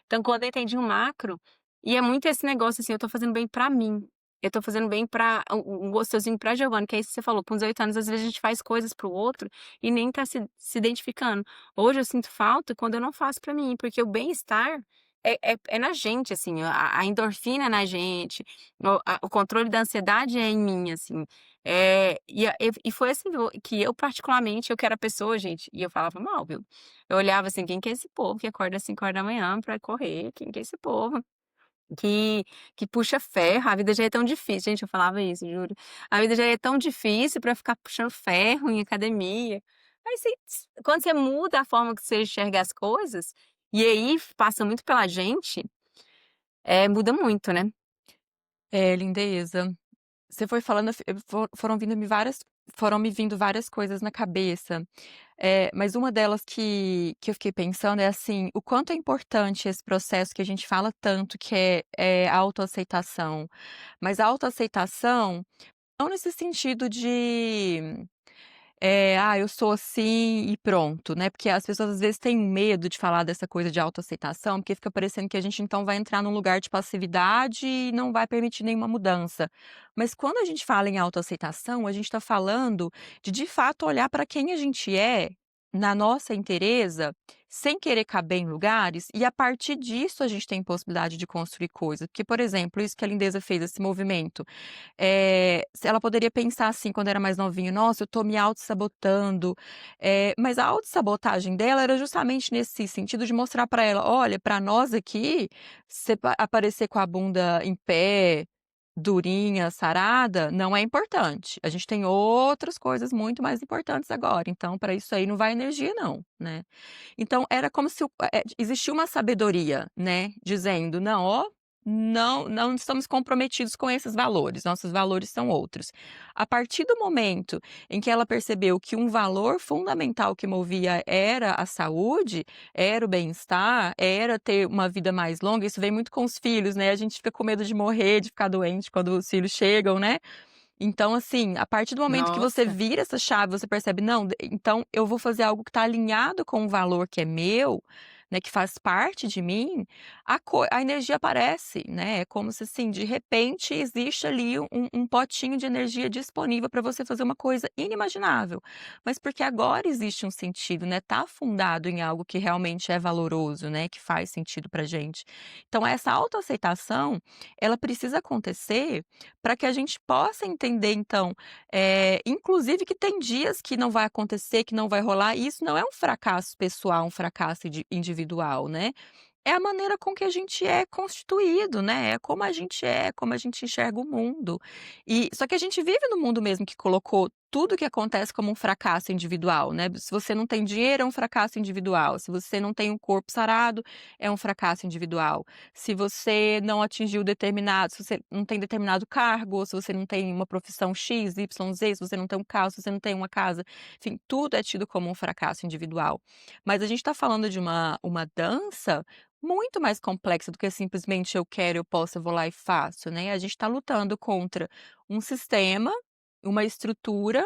Então quando eu entendi o macro, e é muito esse negócio, assim, eu tô fazendo bem pra mim, eu tô fazendo bem pra um gostosinho pra Giovana, que é isso que você falou, com 18 anos às vezes a gente faz coisas para o outro e nem tá se identificando. Hoje eu sinto falta quando eu não faço pra mim, porque o bem-estar é na gente, assim, a endorfina é na gente, o controle da ansiedade é em mim, assim. E foi assim que eu particularmente, eu que era pessoa, gente, e eu falava mal, viu. Eu olhava assim: "Quem que é esse povo que acorda às 5 horas da manhã pra correr? Quem que é esse povo que que puxa ferro? A vida já é tão difícil", gente, eu falava isso, juro. "A vida já é tão difícil pra ficar puxando ferro em academia". Aí quando você muda a forma que você enxerga as coisas, e aí passa muito pela gente, muda muito, né. É, lindeza. Você foi falando, eu fi eu foram me vindo várias coisas na cabeça, mas uma delas que eu fiquei pensando é, assim, o quanto é importante esse processo que a gente fala tanto, que é a autoaceitação. Mas a autoaceitação não nesse sentido de Eu sou assim e pronto, né, porque as pessoas às vezes têm medo de falar dessa coisa de autoaceitação, porque fica parecendo que a gente então vai entrar num lugar de passividade e não vai permitir nenhuma mudança. Mas quando a gente fala em autoaceitação, a gente está falando de fato olhar para quem a gente é, na nossa inteireza, sem querer caber em lugares, e a partir disso a gente tem possibilidade de construir coisas. Porque, por exemplo, isso que a Lindeza fez, esse movimento, se ela poderia pensar assim quando era mais novinha: "Nossa, eu tô me autossabotando", mas a autossabotagem dela era justamente nesse sentido de mostrar pra ela: "Olha, pra nós aqui, você aparecer com a bunda em pé, durinha, sarada, não é importante. A gente tem outras coisas muito mais importantes agora, então pra isso aí não vai energia não", né. Então era como se existia uma sabedoria, né, dizendo: "Não, ó, não estamos comprometidos com esses valores, nossos valores são outros". A partir do momento em que ela percebeu que um valor fundamental que movia era a saúde, era o bem-estar, era ter uma vida mais longa, isso vem muito com os filhos, né, a gente fica com medo de morrer, de ficar doente quando os filhos chegam, né. Então, assim, a partir do momento que você Nossa, vira essa chave, você percebe: "Não, então eu vou fazer algo que está alinhado com um valor que é meu, né, que faz parte de mim", a energia aparece, né, é como se, assim, de repente existe ali um potinho de energia disponível para você fazer uma coisa inimaginável. Mas porque agora existe um sentido, né, tá fundado em algo que realmente é valoroso, né, que faz sentido pra gente. Então essa autoaceitação, ela precisa acontecer para que a gente possa entender então, inclusive que tem dias que não vai acontecer, que não vai rolar, e isso não é um fracasso pessoal, um fracasso individual, né. É a maneira com que a gente é constituído, né, é, como a gente enxerga o mundo. E só que a gente vive no mundo mesmo que colocou tudo que acontece como um fracasso individual, né. Se você não tem dinheiro, é um fracasso individual. Se você não tem um corpo sarado, é um fracasso individual. Se você não atingiu determinado se você não tem determinado cargo, ou se você não tem uma profissão X, Y, Z, se você não tem um carro, se você não tem uma casa, enfim, tudo é tido como um fracasso individual. Mas a gente está falando de uma dança muito mais complexa do que simplesmente eu quero, eu posso, eu vou lá e faço, né. A gente está lutando contra um sistema, uma estrutura,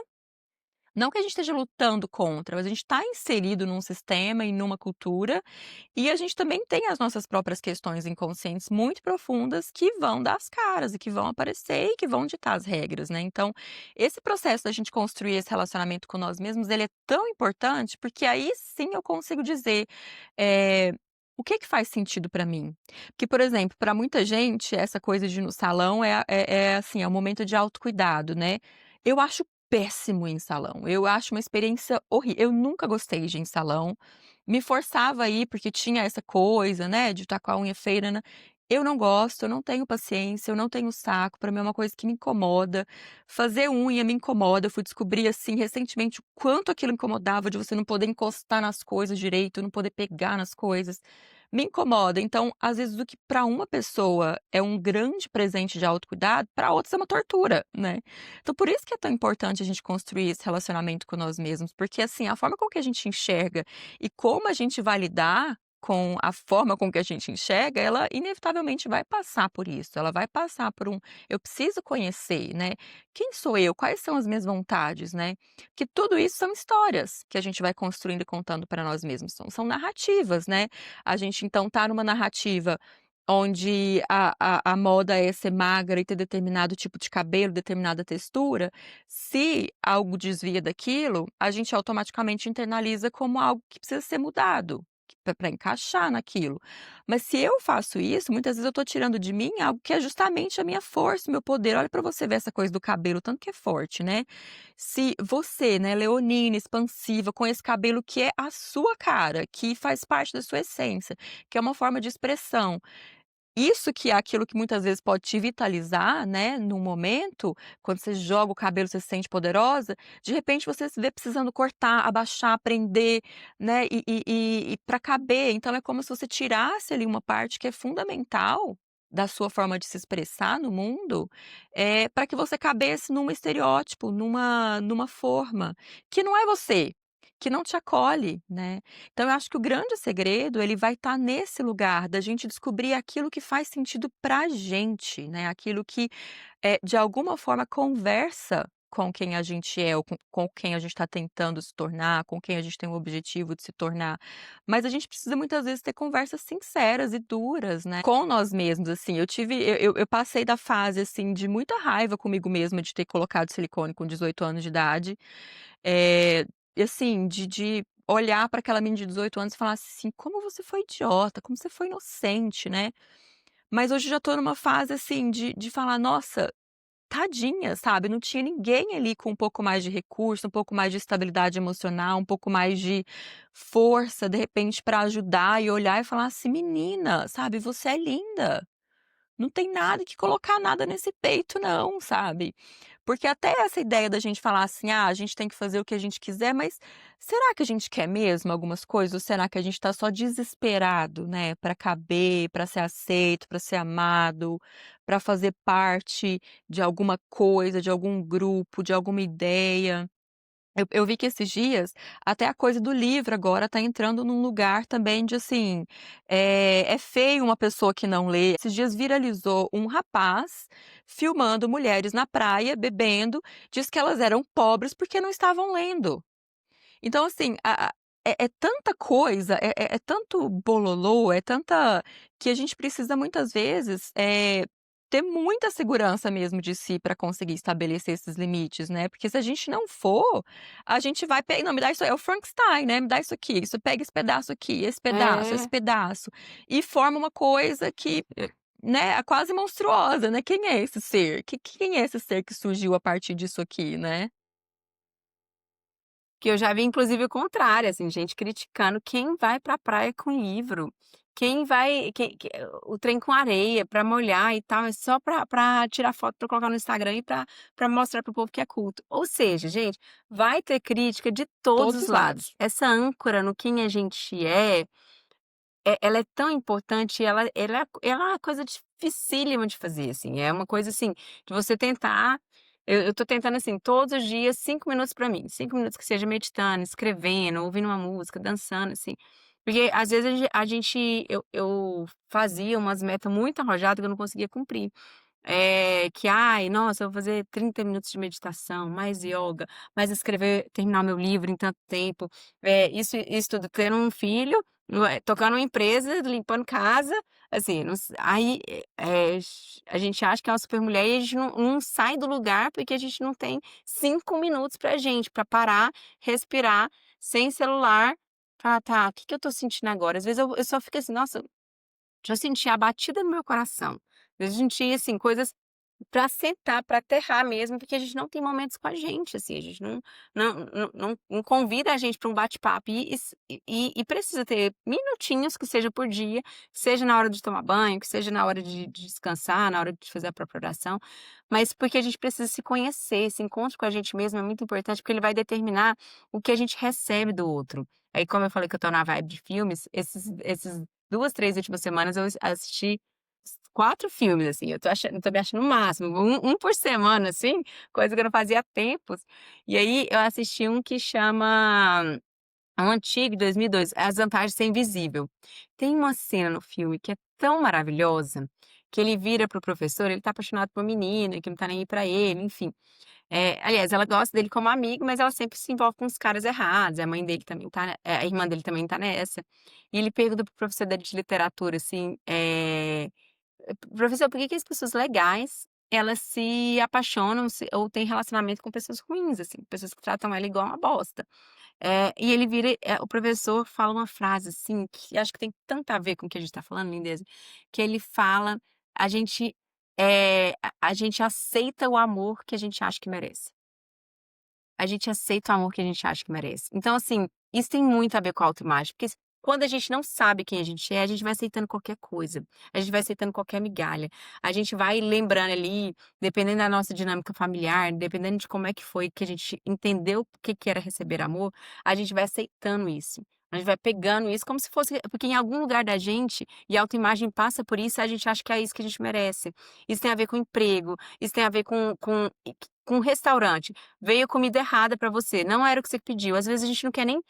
não que a gente esteja lutando contra, mas a gente está inserido num sistema e numa cultura, e a gente também tem as nossas próprias questões inconscientes muito profundas que vão dar as caras e que vão aparecer e que vão ditar as regras, né. Então, esse processo da gente construir esse relacionamento com nós mesmos, ele é tão importante, porque aí sim eu consigo dizer, o que que faz sentido pra mim. Porque, por exemplo, pra muita gente essa coisa de ir no salão assim, é um momento de autocuidado, né. Eu acho péssimo ir em salão, eu acho uma experiência horrível. Eu nunca gostei de ir em salão, me forçava a ir, porque tinha essa coisa, né, de estar com a unha feia, nã eu não gosto, eu não tenho paciência, eu não tenho saco, pra mim é uma coisa que me incomoda. Fazer unha me incomoda, eu fui descobrir, assim, recentemente o quanto aquilo incomodava de você não poder encostar nas coisas direito, não poder pegar nas coisas, me incomoda. Então, às vezes, o que pra uma pessoa é um grande presente de autocuidado, pra outras é uma tortura, né. Então por isso que é tão importante a gente construir esse relacionamento com nós mesmos, porque, assim, a forma com que a gente enxerga e como a gente vai lidar com a forma com que a gente enxerga, ela inevitavelmente vai passar por isso, ela vai passar por eu preciso conhecer, né, quem sou eu, quais são as minhas vontades, né, que tudo isso são histórias que a gente vai construindo e contando para nós mesmos, são narrativas, né. A gente então tá numa narrativa onde a moda é ser magra e ter determinado tipo de cabelo, determinada textura, se algo desvia daquilo, a gente automaticamente internaliza como algo que precisa ser mudado, pra encaixar naquilo. Mas se eu faço isso, muitas vezes eu tô tirando de mim algo que é justamente a minha força, o meu poder. Olha pra você ver essa coisa do cabelo, tanto que é forte, né. Se você, né, leonina, expansiva, com esse cabelo que é a sua cara, que faz parte da sua essência, que é uma forma de expressão, isso que é aquilo que muitas vezes pode te vitalizar, né, no momento, quando você joga o cabelo, você se sente poderosa, de repente você se vê precisando cortar, abaixar, prender, né, e pra caber, então é como se você tirasse ali uma parte que é fundamental da sua forma de se expressar no mundo, pra que você cabesse num estereótipo, numa forma, que não é você, que não te acolhe, né. Então eu acho que o grande segredo, ele vai estar nesse lugar da gente descobrir aquilo que faz sentido pra gente, né, aquilo que, de alguma forma conversa com quem a gente é ou com quem a gente está tentando se tornar, com quem a gente tem o objetivo de se tornar, mas a gente precisa muitas vezes ter conversas sinceras e duras, né, com nós mesmos, assim. Eu passei da fase, assim, de muita raiva comigo mesma de ter colocado silicone com 18 anos de idade, e assim, de olhar para aquela menina de 18 anos e falar assim: "Como você foi idiota, como você foi inocente", né. Mas hoje eu já tô numa fase, assim, de falar: "Nossa, tadinha", sabe, não tinha ninguém ali com um pouco mais de recurso, um pouco mais de estabilidade emocional, um pouco mais de força, de repente, para ajudar e olhar e falar assim: "Menina, sabe, você é linda". Não tem nada que colocar nada nesse peito não, sabe. Porque até essa ideia da gente falar assim: "Ah, a gente tem que fazer o que a gente quiser", mas será que a gente quer mesmo algumas coisas ou será que a gente tá só desesperado, né, pra caber, pra ser aceito, pra ser amado, pra fazer parte de alguma coisa, de algum grupo, de alguma ideia? Eu vi que esses dias, até a coisa do livro agora tá entrando num lugar também de assim, é feio uma pessoa que não lê. Esses dias viralizou um rapaz filmando mulheres na praia bebendo, diz que elas eram pobres porque não estavam lendo. Então, assim, é tanta coisa, é tanto bololô, é tanta que a gente precisa muitas vezes, ter muita segurança mesmo de si para conseguir estabelecer esses limites, né, porque se a gente não for, a gente vai pe "Não, me dá isso", é o Frankenstein, né, "Me dá isso aqui", isso pega esse É, pedaço, e forma uma coisa que, né, é quase monstruosa, né. Quem é esse ser? Quem é esse ser que surgiu a partir disso aqui, né? que eu já vi inclusive o contrário, assim, gente criticando quem vai pra praia com livro, quem vai o trem com areia pra molhar e tal, é só pra tirar foto pra colocar no Instagram e pra mostrar para o povo que é culto. Ou seja, gente, vai ter crítica de todos Todos os os lados. lados. Essa âncora no quem a gente é, ela é tão importante, ela é uma coisa dificílima de fazer, assim, é uma coisa, assim, de você tentar eu tô tentando, assim, todos os dias 5 minutos pra mim, 5 minutos que seja meditando, escrevendo, ouvindo uma música, dançando, assim. Porque às vezes eu fazia umas metas muito arrojadas que eu não conseguia cumprir. Que: "Ai, nossa, eu vou fazer 30 minutos de meditação, mais ioga, mais escrever terminar o meu livro em tanto tempo", isso tudo, tendo um filho, tocando uma empresa, limpando casa, assim, não s aí, a gente acha que é uma super mulher e a gente não sai do lugar, porque a gente não tem 5 minutos pra gente, pra parar, respirar, sem celular, falar: "Tá, o que que eu tô sentindo agora?". Às vezes eu só fico assim: "Nossa, deixa eu sentir a batida no meu coração". A gente, assim, coisas pra sentar, pra aterrar mesmo, porque a gente não tem momentos com a gente, assim, a gente não convida a gente pra um bate-papo e precisa ter minutinhos que seja por dia, que seja na hora de tomar banho, que seja na hora de descansar, na hora de fazer a própria oração, mas porque a gente precisa se conhecer, esse encontro com a gente mesmo é muito importante, porque ele vai determinar o que a gente recebe do outro. Aí, como eu falei que eu tô na vibe de filmes, esses 2, 3 últimas semanas eu assisti 4 filmes, assim, eu tô me achando o máximo, um por semana, assim, coisa que eu não fazia há tempos. E aí eu assisti um que chama é um antigo, de 2002, As Vantagens de Ser Invisível. Tem uma cena no filme que é tão maravilhosa, que ele vira para o professor, ele tá apaixonado por uma menina, que não tá nem aí pra ele, enfim. Aliás, ela gosta dele como amigo, mas ela sempre se envolve com os caras errados, a mãe dele também tá, a irmã dele também tá nessa. E ele pergunta para o professor dele de literatura, assim, "Professor, por que que as pessoas legais, elas se apaixonam ou têm relacionamento com pessoas ruins, assim, pessoas que tratam ela igual uma bosta?". E ele vira o professor fala uma frase, assim, que acho que tem tanto a ver com o que a gente tá falando, lindeza, que ele fala: "A gente, a gente aceita o amor que a gente acha que merece". A gente aceita o amor que a gente acha que merece. Então, assim, isso tem muito a ver com a autoimagem, porque quando a gente não sabe quem a gente vai aceitando qualquer coisa, a gente vai aceitando qualquer migalha, a gente vai lembrando ali, dependendo da nossa dinâmica familiar, dependendo de como é que foi que a gente entendeu o que que era receber amor, a gente vai aceitando isso. A gente vai pegando isso como se fosse porque em algum lugar da gente, e a autoimagem passa por isso, a gente acha que é isso que a gente merece. Isso tem a ver com emprego, isso tem a ver com restaurante. Veio comida errada pra você, não era o que você pediu. Às vezes a gente não quer nem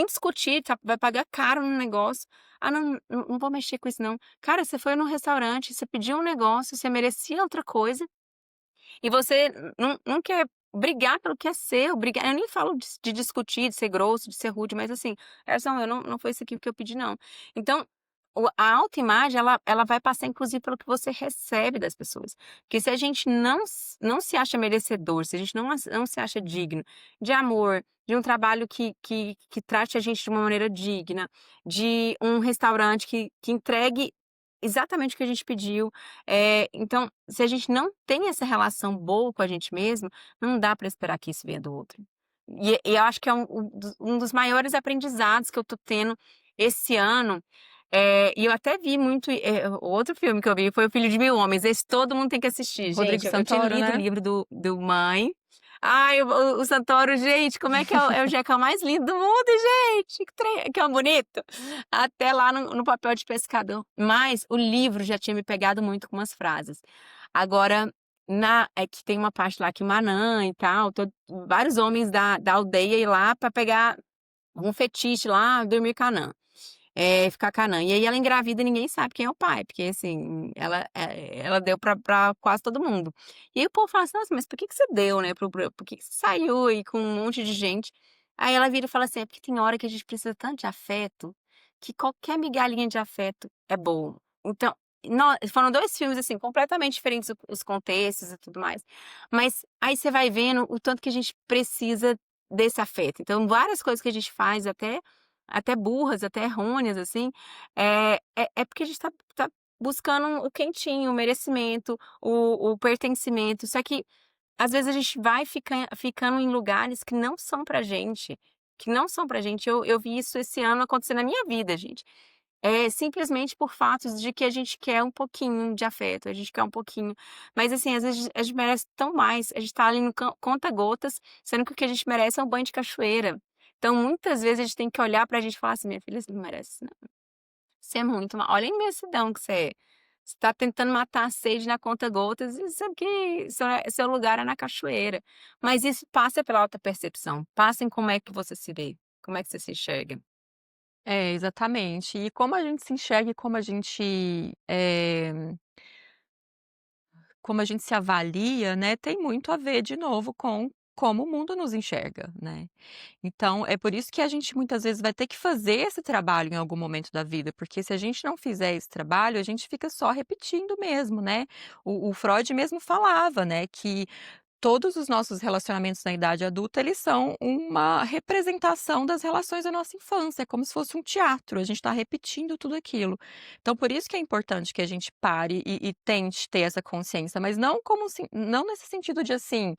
discutir, vai pagar caro no negócio. "Ah, não vou mexer com isso não". Cara, você foi num restaurante, você pediu um negócio, você merecia outra coisa, e você não quer brigar pelo que é seu, brigar eu nem falo de discutir, de ser grosso, de ser rude, mas assim, "Emerson, eu não foi isso aqui que eu pedi não". Então, a autoimagem ela vai passar inclusive pelo que você recebe das pessoas, porque se a gente não se acha merecedor, se a gente não se acha digno de amor, de um trabalho que trate a gente de uma maneira digna, de um restaurante que entregue exatamente o que a gente pediu, então, se a gente não tem essa relação boa com a gente mesmo, não dá para esperar que isso venha do outro. E eu acho que é um dos maiores aprendizados que eu tô tendo esse ano, e eu até vi muito, outro filme que eu vi foi O Filho de Mil Homens, esse todo mundo tem que assistir. Rodrigo Gente, eu tinha Santoro, lido o né? livro do Mãe. Ai, o Santoro, gente, como é que é o jeca mais lindo do mundo, gente, que é bonito. Até lá no papel de pescador. Mas o livro já tinha me pegado muito com umas frases. Agora, é que tem uma parte lá que Manã e tal, vários homens da aldeia ir lá para pegar um fetiche lá, dormir Canã. Ficar Canã. E aí ela engravida e ninguém sabe quem é o pai, porque assim, ela deu pra quase todo mundo. E aí o povo fala assim: "Nossa, mas por que que você deu, né, por que que você saiu aí com um monte de gente?" Aí ela vira e fala assim: "É porque tem hora que a gente precisa tanto de afeto, que qualquer migalhinha de afeto é bom". Então, foram 2 filmes, assim, completamente diferentes os contextos e tudo mais, mas aí você vai vendo o tanto que a gente precisa desse afeto. Então várias coisas que a gente faz até burras, até errôneas, assim, é porque a gente tá buscando o quentinho, o merecimento, o pertencimento, só que às vezes a gente vai ficando em lugares que não são pra gente, que não são pra gente. Eu vi isso esse ano acontecer na minha vida, gente. Simplesmente por fatos de que a gente quer um pouquinho de afeto, a gente quer um pouquinho, mas assim, às vezes a gente merece tão mais, a gente tá ali no conta-gotas, sendo que o que a gente merece é um banho de cachoeira. Então muitas vezes a gente tem que olhar pra gente e falar assim: "Minha filha, você não merece isso não, você é muito olha a imensidão que você é. Você tá tentando matar a sede na conta-gotas e sabe que seu lugar é na cachoeira". Mas isso passa pela autopercepção, passa em como é que você se vê, como é que você se enxerga. É, exatamente. E como a gente se enxerga e como a gente se avalia, né, tem muito a ver, de novo, com como o mundo nos enxerga, né. Então, é por isso que a gente muitas vezes vai ter que fazer esse trabalho em algum momento da vida, porque se a gente não fizer esse trabalho, a gente fica só repetindo mesmo, né. O Freud mesmo falava, né, que todos os nossos relacionamentos na idade adulta, eles são uma representação das relações da nossa infância, é como se fosse um teatro, a gente está repetindo tudo aquilo. Então por isso que é importante que a gente pare e tente ter essa consciência, mas não nesse sentido de assim: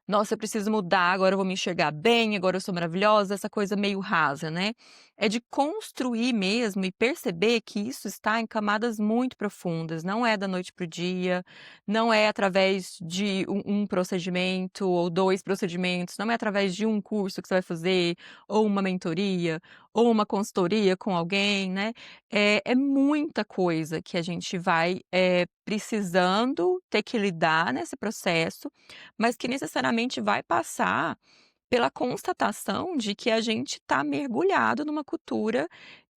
"Nossa, eu preciso mudar, agora eu vou me enxergar bem, agora eu sou maravilhosa", essa coisa meio rasa, né. É de construir mesmo e perceber que isso está em camadas muito profundas, não é da noite para o dia, não é através de um procedimento ou 2 procedimentos, não é através de um curso que você vai fazer, ou uma mentoria, ou uma consultoria com alguém, né. É muita coisa que a gente vai, precisando ter que lidar nesse processo, mas que necessariamente vai passar pela constatação de que a gente está mergulhado numa cultura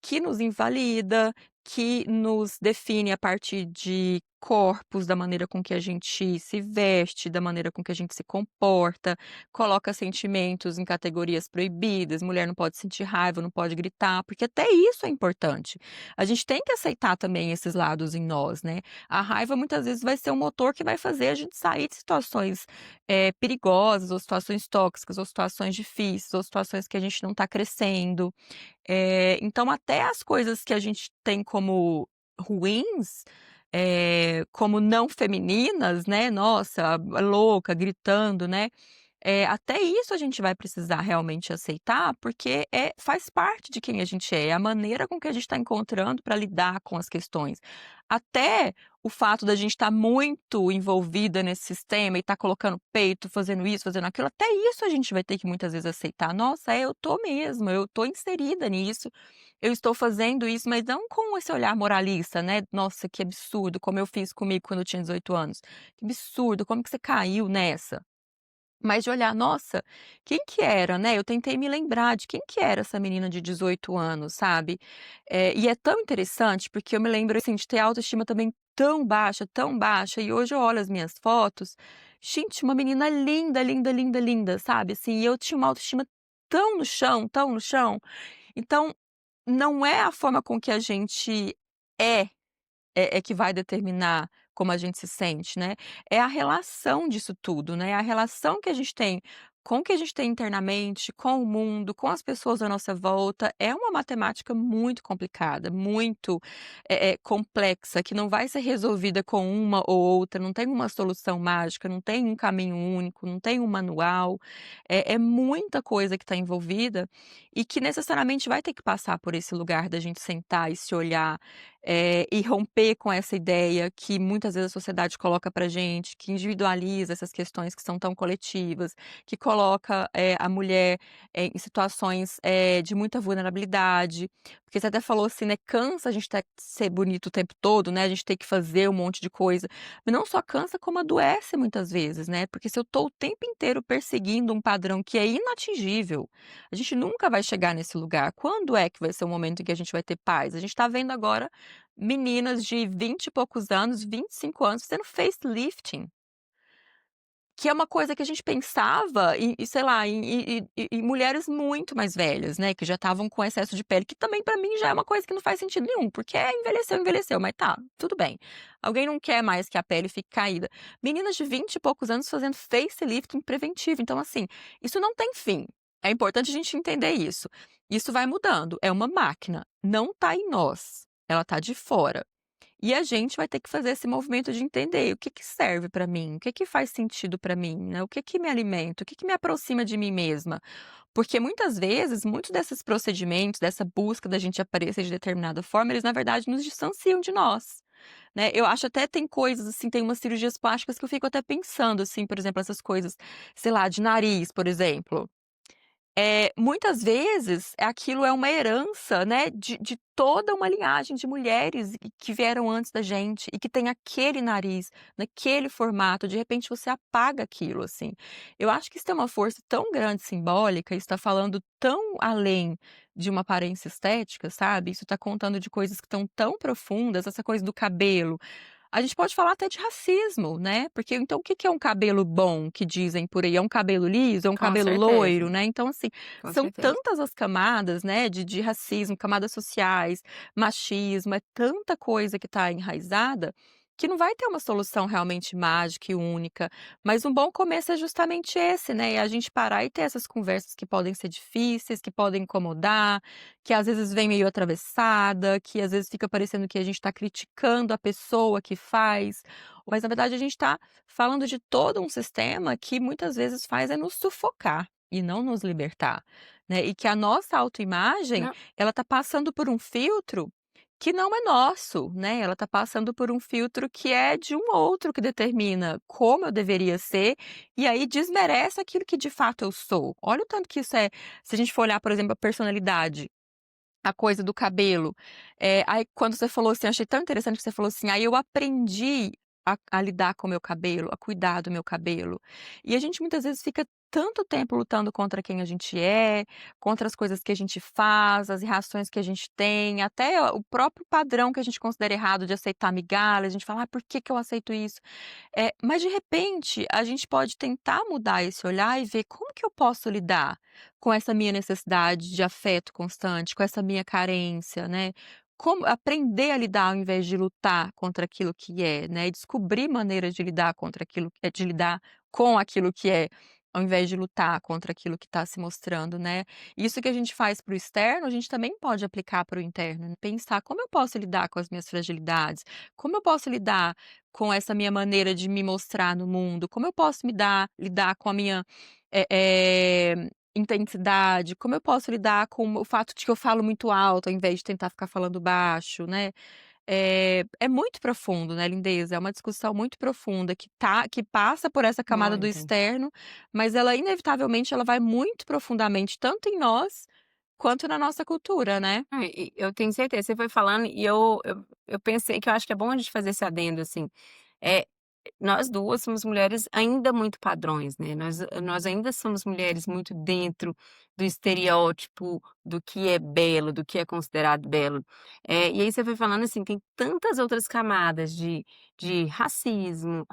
que nos invalida, que nos define a partir de corpos, da maneira com que a gente se veste, da maneira com que a gente se comporta, coloca sentimentos em categorias proibidas, mulher não pode sentir raiva, não pode gritar, porque até isso é importante. A gente tem que aceitar também esses lados em nós, né. A raiva muitas vezes vai ser um motor que vai fazer a gente sair de situações perigosas, ou situações tóxicas, ou situações difíceis, ou situações que a gente não está crescendo. Então até as coisas que a gente tem como ruins, como não femininas, né, nossa, louca, gritando, né, até isso a gente vai precisar realmente aceitar, porque faz parte de quem a gente é a maneira com que a gente está encontrando para lidar com as questões. Até o fato da gente estar muito envolvida nesse sistema e estar colocando peito, fazendo isso, fazendo aquilo, até isso a gente vai ter que muitas vezes aceitar. "Nossa, eu tô mesmo, eu tô inserida nisso, eu estou fazendo isso", mas não com esse olhar moralista, né, "Nossa, que absurdo, como eu fiz comigo quando eu tinha 18 anos. Que absurdo, como que você caiu nessa?". Mas de olhar: "Nossa, quem que era, né?". Eu tentei me lembrar de quem que era essa menina de 18 anos, sabe. E é tão interessante, porque eu me lembro, assim, de ter autoestima também tão baixa, e hoje eu olho as minhas fotos Gente, uma menina linda, linda, linda, linda, sabe, assim, e eu tinha uma autoestima tão no chão, tão no chão. Então, não é a forma com que a gente é é que vai determinar como a gente se sente, né. É a relação disso tudo, né, a relação que a gente tem com o que a gente tem internamente, com o mundo, com as pessoas à nossa volta, é uma matemática muito complicada, muito, complexa, que não vai ser resolvida com uma ou outra, não tem uma solução mágica, não tem um caminho único, não tem um manual, é muita coisa que está envolvida e que necessariamente vai ter que passar por esse lugar da gente sentar e se olhar, e romper com essa ideia que muitas vezes a sociedade coloca pra gente, que individualiza essas questões que são tão coletivas, que coloca, a mulher, em situações, de muita vulnerabilidade. Porque você até falou assim, né, cansa a gente ter que ser bonito o tempo todo, né, a gente ter que fazer um monte de coisa. Mas não só cansa, como adoece muitas vezes, né, porque se eu tô o tempo inteiro perseguindo um padrão que é inatingível, a gente nunca vai chegar nesse lugar. Quando é que vai ser o momento em que a gente vai ter paz? A gente tá vendo agora meninas de 20 e poucos anos, 25 anos, fazendo facelifting, que é uma coisa que a gente pensava em sei lá, em mulheres muito mais velhas, né, que já estavam com excesso de pele, que também pra mim já é uma coisa que não faz sentido nenhum, porque envelheceu, envelheceu, mas tá, tudo bem. Alguém não quer mais que a pele fique caída. Meninas de 20 e poucos anos fazendo facelifting preventivo, então assim, isso não tem fim. É importante a gente entender isso. Isso vai mudando, é uma máquina, não tá em nós, ela tá de fora. E a gente vai ter que fazer esse movimento de entender o que que serve para mim, o que que faz sentido para mim, né, o que que me alimenta, o que que me aproxima de mim mesma. Porque muitas vezes, muitos desses procedimentos, dessa busca da gente aparecer de determinada forma, eles na verdade nos distanciam de nós, né. Eu acho até tem coisas, assim, tem umas cirurgias plásticas que eu fico até pensando, assim, por exemplo, essas coisas, sei lá, de nariz, por exemplo. Muitas vezes aquilo é uma herança, né, de toda uma linhagem de mulheres que vieram antes da gente e que tem aquele nariz, naquele formato, de repente você apaga aquilo, assim. Eu acho que isso tem uma força tão grande simbólica, isso tá falando tão além de uma aparência estética, sabe, isso tá contando de coisas que estão tão profundas, essa coisa do cabelo. A gente pode falar até de racismo, né, porque então o que que é um cabelo bom que dizem por aí? É um cabelo liso? É um Com cabelo loiro, certeza, né, então assim, com são certeza. tantas as camadas, né, de racismo, camadas sociais, machismo, é tanta coisa que está enraizada, que não vai ter uma solução realmente mágica e única, mas um bom começo é justamente esse, né, é a gente parar e ter essas conversas que podem ser difíceis, que podem incomodar, que às vezes vem meio atravessada, que às vezes fica parecendo que a gente está criticando a pessoa que faz, mas na verdade a gente está falando de todo um sistema que muitas vezes faz é nos sufocar e não nos libertar, né, e que a nossa autoimagem, Não, ela está passando por um filtro que não é nosso, né, ela está passando por um filtro que é de um outro que determina como eu deveria ser, e aí desmerece aquilo que de fato eu sou. Olha o tanto que isso é, se a gente for olhar, por exemplo, a personalidade, a coisa do cabelo. Aí quando você falou assim, achei tão interessante que você falou assim: "Aí eu aprendi a lidar com o meu cabelo, a cuidar do meu cabelo". E a gente muitas vezes fica tanto tempo lutando contra quem a gente é, contra as coisas que a gente faz, as reações que a gente tem, até o próprio padrão que a gente considera errado de aceitar migalha, a gente fala: "Ah, por que que eu aceito isso?". Mas de repente, a gente pode tentar mudar esse olhar e ver como que eu posso lidar com essa minha necessidade de afeto constante, com essa minha carência, né. Como aprender a lidar ao invés de lutar contra aquilo que é, né, e descobrir maneiras de lidar contra aquilo de lidar com aquilo que é, ao invés de lutar contra aquilo que está se mostrando, né. Isso que a gente faz para o externo, a gente também pode aplicar para o interno, né. Pensar: "Como eu posso lidar com as minhas fragilidades? Como eu posso lidar com essa minha maneira de me mostrar no mundo? Como eu posso lidar com a minha, intensidade? Como eu posso lidar com o fato de que eu falo muito alto, ao invés de tentar ficar falando baixo, né?". É muito profundo, né, lindeza, é uma discussão muito profunda que passa por essa camada do muito. externo, mas ela inevitavelmente ela vai muito profundamente tanto em nós, quanto na nossa cultura, né. E eu tenho certeza, você foi falando e eu pensei que eu acho que é bom a gente fazer esse adendo, assim, é nós 2 somos mulheres ainda muito padrões, né, nós ainda somos mulheres muito dentro do estereótipo do que é belo, do que é considerado belo. E aí você foi falando, assim, tem tantas outras camadas de racismo,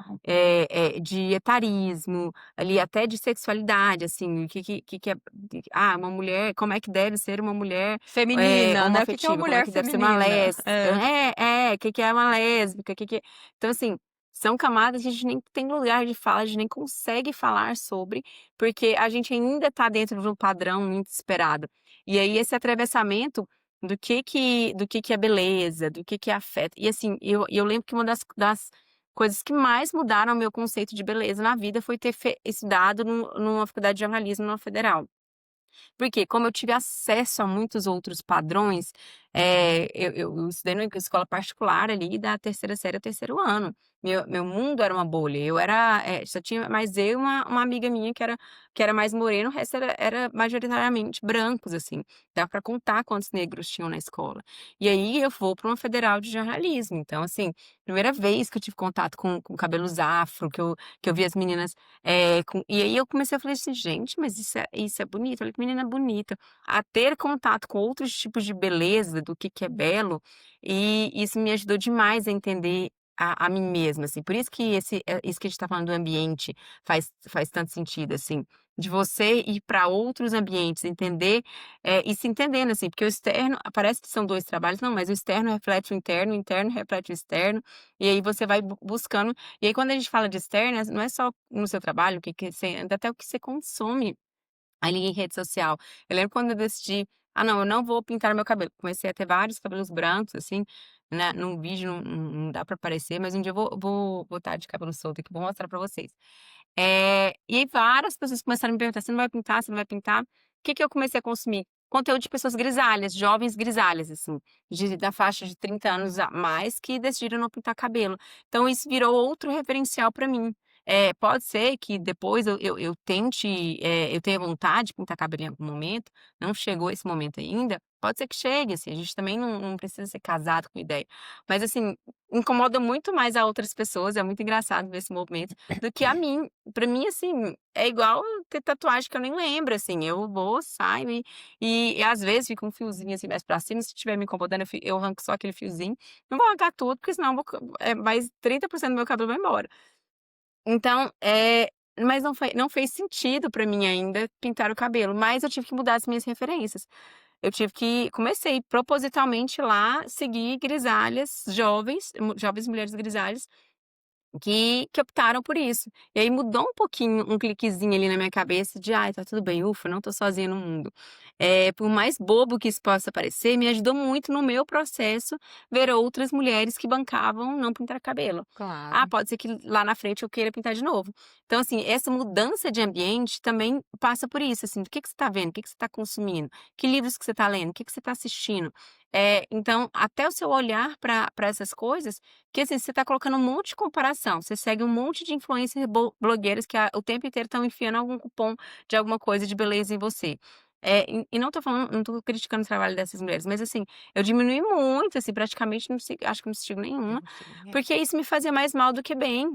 de etarismo, ali até de sexualidade, assim, o que é uma mulher, como é que deve ser uma mulher, Feminina, né, o que que é uma homoafetiva, como é mulher que deve ser uma feminina? É. o que que é uma lésbica, o que que então, assim, são camadas que a gente nem tem lugar de fala, a gente nem consegue falar sobre, porque a gente ainda está dentro de um padrão muito esperado. E aí esse atravessamento do que é beleza, do que é afeto. E assim, eu lembro que uma das coisas que mais mudaram o meu conceito de beleza na vida foi ter estudado numa faculdade de jornalismo na federal. Porque como eu tive acesso a muitos outros padrões, eu estudei numa escola particular ali da terceira série ao terceiro ano. Meu mundo era uma bolha, só tinha mais eu e uma amiga minha que era mais morena, o resto era majoritariamente brancos, assim, dá para contar quantos negros tinham na escola. E aí eu vou para uma federal de jornalismo, então assim, primeira vez que eu tive contato com cabelos afro, que eu vi as meninas e aí eu comecei a falar assim: "Gente, mas isso é bonito, olha que menina bonita". A ter contato com outros tipos de beleza, do que é belo, e isso me ajudou demais a entender a mim mesma, assim. Por isso que isso que a gente tá falando do ambiente faz tanto sentido, assim, de você ir para outros ambientes, entender, e se entendendo, assim, porque o externo parece que são 2 trabalhos, não, mas o externo reflete o interno reflete o externo, e aí você vai buscando e aí quando a gente fala de externas, não é só no seu trabalho, o que que você até o que você consome ali em rede social. Eu lembro quando eu decidi: "Ah não, eu não vou pintar meu cabelo", comecei a ter vários cabelos brancos, assim, né, num vídeo não dá pra aparecer, mas um dia eu vou estar de cabelo solto aqui, vou mostrar pra vocês. E aí várias pessoas começaram a me perguntar: "Você não vai pintar? Você não vai pintar?". O que que eu comecei a consumir? Conteúdo de pessoas grisalhas, jovens grisalhas, assim, da faixa de 30 anos a mais que decidiram não pintar cabelo. Então isso virou outro referencial para mim. Pode ser que depois eu tente, eu tenha vontade de pintar cabelo em algum momento, não chegou esse momento ainda, pode ser que chegue, assim, a gente também não precisa ser casado com ideia. Mas assim, incomoda muito mais a outras pessoas, é muito engraçado ver esse movimento, do que a mim. Pra mim, assim, é igual ter tatuagem que eu nem lembro, assim, eu vou, saio e às vezes fica um fiozinho, assim, mais pra cima, se estiver me incomodando eu arranco só aquele fiozinho, não vou arrancar tudo, porque senão eu mais 30% do meu cabelo vai embora. Então, mas não fez sentido pra mim ainda pintar o cabelo, mas eu tive que mudar as minhas referências. Eu tive que comecei propositalmente lá seguir grisalhas jovens mulheres grisalhas que optaram por isso. E aí mudou um pouquinho, um cliquezinho ali na minha cabeça de: "Ai, tá tudo bem, ufa, não tô sozinha no mundo". Por mais bobo que isso possa parecer, me ajudou muito no meu processo ver outras mulheres que bancavam não pintar cabelo. Claro. Pode ser que lá na frente eu queira pintar de novo. Então, assim, essa mudança de ambiente também passa por isso, assim, do que você tá vendo, o que você tá consumindo, que livros que você tá lendo, o que você tá assistindo. Então, até o seu olhar para essas coisas porque assim, você tá colocando um monte de comparação, você segue um monte de influencers blogueiras que o tempo inteiro estão enfiando algum cupom de alguma coisa de beleza em você. E não tô criticando o trabalho dessas mulheres, mas assim, eu diminui muito, assim, praticamente não sigo acho que não sigo nenhuma, Não sei, é. porque isso me fazia mais mal do que bem.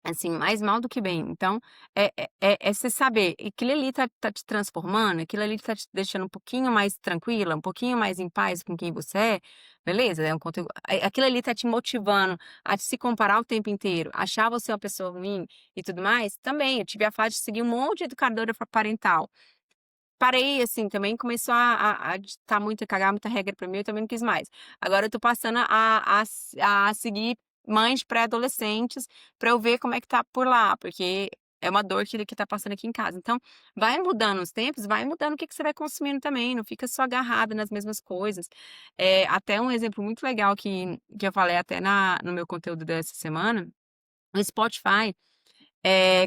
Assim, mais mal do que bem. Então, é você saber, aquilo ali tá te transformando, aquilo ali tá te deixando um pouquinho mais tranquila, um pouquinho mais em paz com quem você é, beleza, é um conteúdo aquilo ali tá te motivando a se comparar o tempo inteiro, achar você uma pessoa ruim e tudo mais, também, eu tive a fase de seguir um monte de educadora parental. Parei, assim, também começou a ditar muita cagar muita regra pra mim, eu também não quis mais. Agora eu tô passando a seguir mães de pré-adolescentes pra eu ver como é que tá por lá, porque é uma dor que tá passando aqui em casa. Então, vai mudando os tempos, vai mudando o que que você vai consumindo também, não fica só agarrada nas mesmas coisas. Até um exemplo muito legal que eu falei até no meu conteúdo dessa semana, o Spotify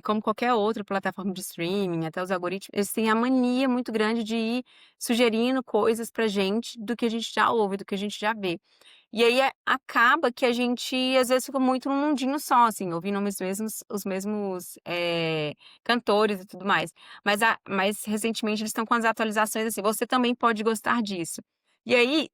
como qualquer outra plataforma de streaming, até os algoritmos, eles têm a mania muito grande de ir sugerindo coisas pra gente do que a gente já ouve, do que a gente já vê. E aí acaba que a gente, às vezes, fica muito num mundinho só, assim, ouvindo os mesmos cantores e tudo mais. Mas recentemente eles estão com as atualizações assim: "Você também pode gostar disso". E aí,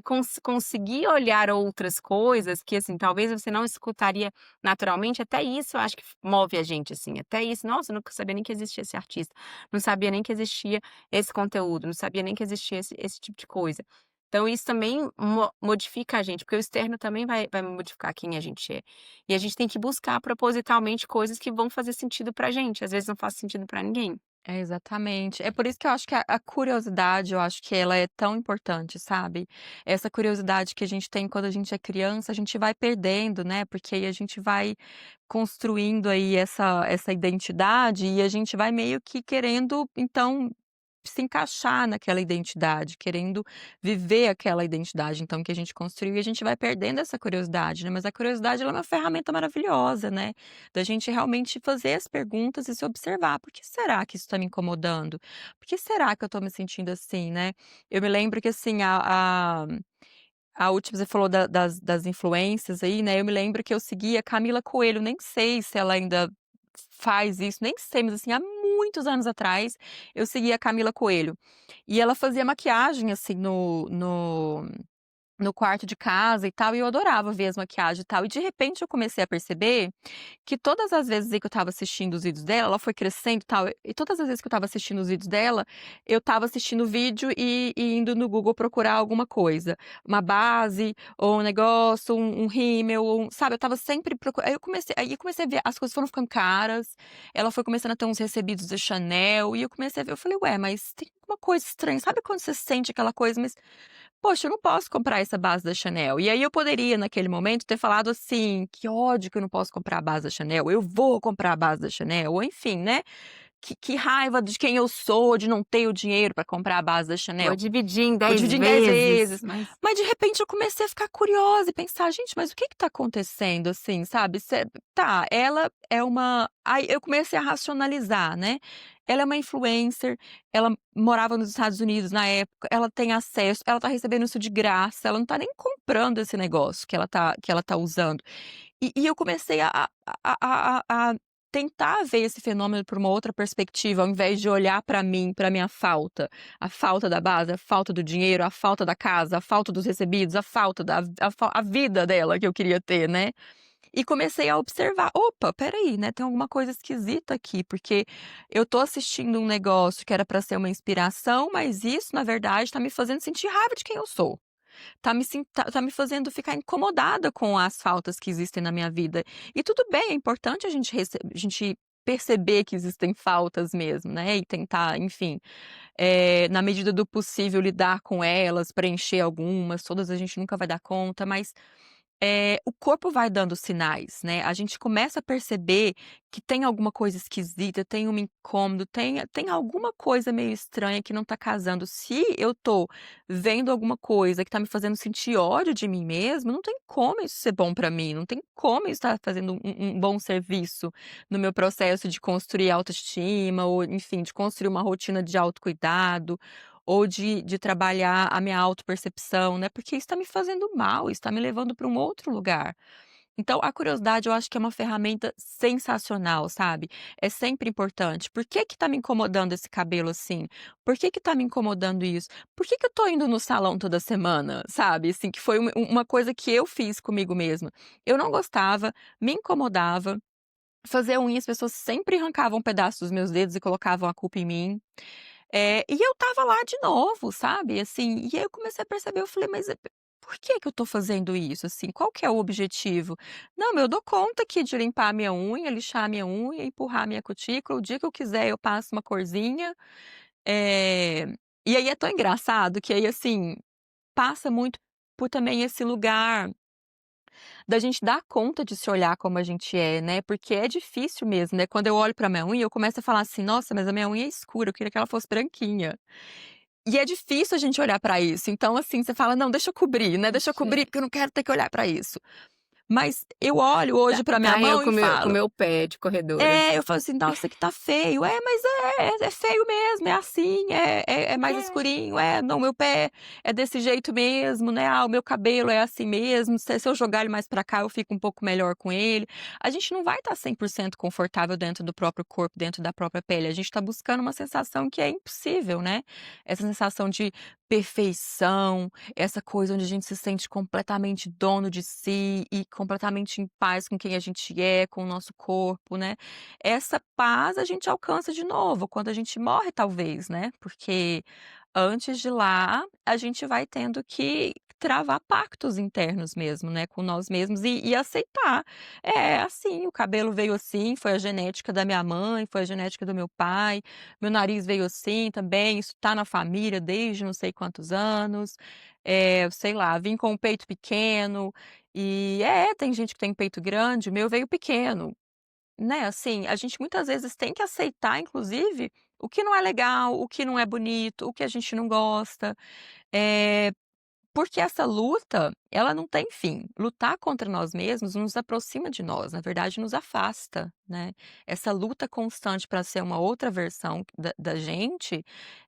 conseguir olhar outras coisas que, assim, talvez você não escutaria naturalmente, até isso eu acho que move a gente, assim, até isso: "Nossa, eu não sabia nem que existia esse artista, não sabia nem que existia esse conteúdo, não sabia nem que existia esse tipo de coisa". Então isso também modifica a gente, porque o externo também vai modificar quem a gente é. E a gente tem que buscar propositalmente coisas que vão fazer sentido pra gente, às vezes não faz sentido pra ninguém. É, exatamente. É por isso que eu acho que a curiosidade, eu acho que ela é tão importante, sabe. Essa curiosidade que a gente tem quando a gente é criança, a gente vai perdendo, né, porque aí a gente vai construindo aí essa identidade e a gente vai meio que querendo, então, se encaixar naquela identidade, querendo viver aquela identidade, então, que a gente construiu e a gente vai perdendo essa curiosidade, né, mas a curiosidade ela é uma ferramenta maravilhosa, né, da gente realmente fazer as perguntas e se observar: "Por que será que isso está me incomodando? Por que será que eu estou me sentindo assim?", né. Eu me lembro que, assim, a última você falou das influências aí, né, eu me lembro que eu seguia Camila Coelho, nem sei se ela ainda faz isso, nem sei, mas, assim, há muitos anos atrás, eu seguia a Camila Coelho. E ela fazia maquiagem, assim, no quarto de casa e tal, e eu adorava ver as maquiagens e tal. E de repente eu comecei a perceber que todas as vezes aí que eu estava assistindo os vídeos dela, ela foi crescendo e tal, e todas as vezes que eu estava assistindo os vídeos dela, eu estava assistindo o vídeo e indo no Google procurar alguma coisa, uma base, ou um negócio, um rímel, ou sabe, eu estava sempre aí eu comecei a ver, as coisas foram ficando caras, ela foi começando a ter uns recebidos da Chanel, e eu comecei a ver, eu falei: "Ué, mas tem uma coisa estranha", sabe quando você sente aquela coisa, mas poxa, eu não posso comprar essa base da Chanel. E aí eu poderia, naquele momento, ter falado assim: "Que ódio que eu não posso comprar a base da Chanel, eu vou comprar a base da Chanel", ou enfim, né, que raiva de quem eu sou, de não ter o dinheiro para comprar a base da Vou Chanel. dividir em Vou 10 dividir em 10 vezes, vezes. mas Mas de repente eu comecei a ficar curiosa e pensar: "Gente, mas o que que tá acontecendo, assim?", sabe. Tá, ela é uma aí eu comecei a racionalizar, né. Ela é uma influencer, ela morava nos Estados Unidos na época, ela tem acesso, ela tá recebendo isso de graça, ela não tá nem comprando esse negócio que ela tá usando. E eu comecei a tentar ver esse fenômeno por uma outra perspectiva, ao invés de olhar para mim, para minha falta. A falta da base, a falta do dinheiro, a falta da casa, a falta dos recebidos, a falta da a vida dela que eu queria ter, né. E comecei a observar: "Opa, espera aí, né, tem alguma coisa esquisita aqui, porque eu tô assistindo um negócio que era para ser uma inspiração, mas isso na verdade tá me fazendo sentir raiva de quem eu sou". Tá me fazendo ficar incomodada com as faltas que existem na minha vida. E tudo bem, é importante a gente perceber que existem faltas mesmo, né, e tentar, enfim, na medida do possível lidar com elas, preencher algumas, todas a gente nunca vai dar conta, mas o corpo vai dando sinais, né, a gente começa a perceber que tem alguma coisa esquisita, tem um incômodo, tem alguma coisa meio estranha que não tá casando. Se eu tô vendo alguma coisa que tá me fazendo sentir ódio de mim mesma, não tem como isso ser bom pra mim, não tem como isso estar fazendo um bom serviço no meu processo de construir autoestima ou, enfim, de construir uma rotina de autocuidado, ou de trabalhar a minha autopercepção, né, porque isso está me fazendo mal, isso está me levando para um outro lugar. Então a curiosidade eu acho que é uma ferramenta sensacional, sabe. É sempre importante. Por que que tá me incomodando esse cabelo assim? Por que que tá me incomodando isso? Por que que eu tô indo no salão toda semana, sabe, assim, que foi uma coisa que eu fiz comigo mesma. Eu não gostava, me incomodava, fazer unha as pessoas sempre arrancavam um pedaço dos meus dedos e colocavam a culpa em mim. E eu estava lá de novo, sabe, assim, e aí eu comecei a perceber, eu falei: "Mas, por que que eu tô fazendo isso, assim, qual que é o objetivo?". Não, eu dou conta aqui de limpar a minha unha, lixar a minha unha, empurrar a minha cutícula, o dia que eu quiser eu passo uma corzinha, eh, e aí é tão engraçado que aí, assim, passa muito por também esse lugar da gente dar conta de se olhar como a gente é, né, porque é difícil mesmo, né, quando eu olho pra minha unha eu começo a falar assim: "Nossa, mas a minha unha é escura, eu queria que ela fosse branquinha". E é difícil a gente olhar pra isso, então, assim, você fala: "Não, deixa eu cobrir, né, deixa eu Gente, cobrir, porque eu não quero ter que olhar pra isso". Mas eu olho hoje pra minha tá eu mão com e o falo meu pé de corredora. eu falo assim: "Nossa, aqui tá feio". "É, mas é feio mesmo, é assim, é mais É. escurinho". "É, não, meu pé é desse jeito mesmo, né. Ah, o meu cabelo é assim mesmo, se eu jogar ele mais pra cá, eu fico um pouco melhor com ele". A gente não vai estar 100% confortável dentro do próprio corpo, dentro da própria pele, a gente tá buscando uma sensação que é impossível, né. Essa sensação de perfeição, essa coisa onde a gente se sente completamente dono de si e completamente em paz com quem a gente é, com o nosso corpo, né. Essa paz a gente alcança de novo quando a gente morre talvez, né, porque antes de lá, a gente vai tendo que travar pactos internos mesmo, né, com nós mesmos e aceitar. É, assim, o cabelo veio assim, foi a genética da minha mãe, foi a genética do meu pai, meu nariz veio assim também, isso tá na família desde não sei quantos anos, sei lá, vim com o peito pequeno e tem gente que tem peito grande, o meu veio pequeno, né, assim, a gente muitas vezes tem que aceitar inclusive o que não é legal, o que não é bonito, o que a gente não gosta, eh porque essa luta, ela não tem fim. Lutar contra nós mesmos não nos aproxima de nós, na verdade nos afasta, né. Essa luta constante para ser uma outra versão da gente,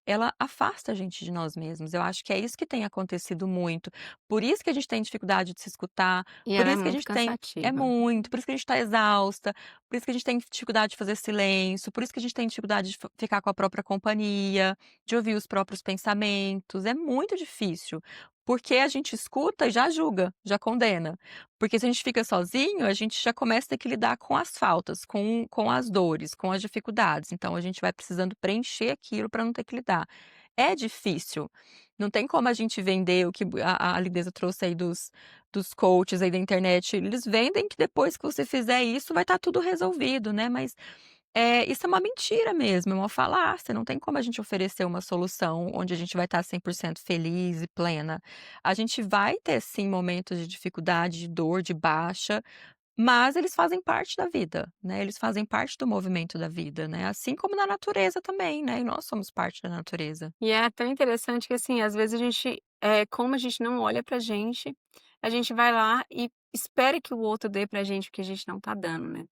ela afasta a gente de nós mesmos. Eu acho que é isso que tem acontecido muito. Por isso que a gente tem dificuldade de se escutar, E por ela é isso que a muito gente tem cansativa. por isso que a gente está exausta, por isso que a gente tem dificuldade de fazer silêncio, por isso que a gente tem dificuldade de ficar com a própria companhia, de ouvir os próprios pensamentos, é muito difícil. Porque a gente escuta e já julga, já condena. Porque se a gente fica sozinho, a gente já começa a ter que lidar com as faltas, com as dores, com as dificuldades, então a gente vai precisando preencher aquilo para não ter que lidar. É difícil, não tem como a gente vender o que a Lidesa trouxe aí dos coaches aí da internet, eles vendem que depois que você fizer isso vai estar tudo resolvido, né, mas isso é uma mentira mesmo, é uma falácia, não tem como a gente oferecer uma solução onde a gente vai estar 100% feliz e plena. A gente vai ter sim momentos de dificuldade, de dor, de baixa, mas eles fazem parte da vida, né, eles fazem parte do movimento da vida, né, assim como na natureza também, né, e nós somos parte da natureza. E é tão interessante que, assim, às vezes a gente, como a gente não olha pra gente, a gente vai lá e espera que o outro dê pra gente o que a gente não tá dando, né.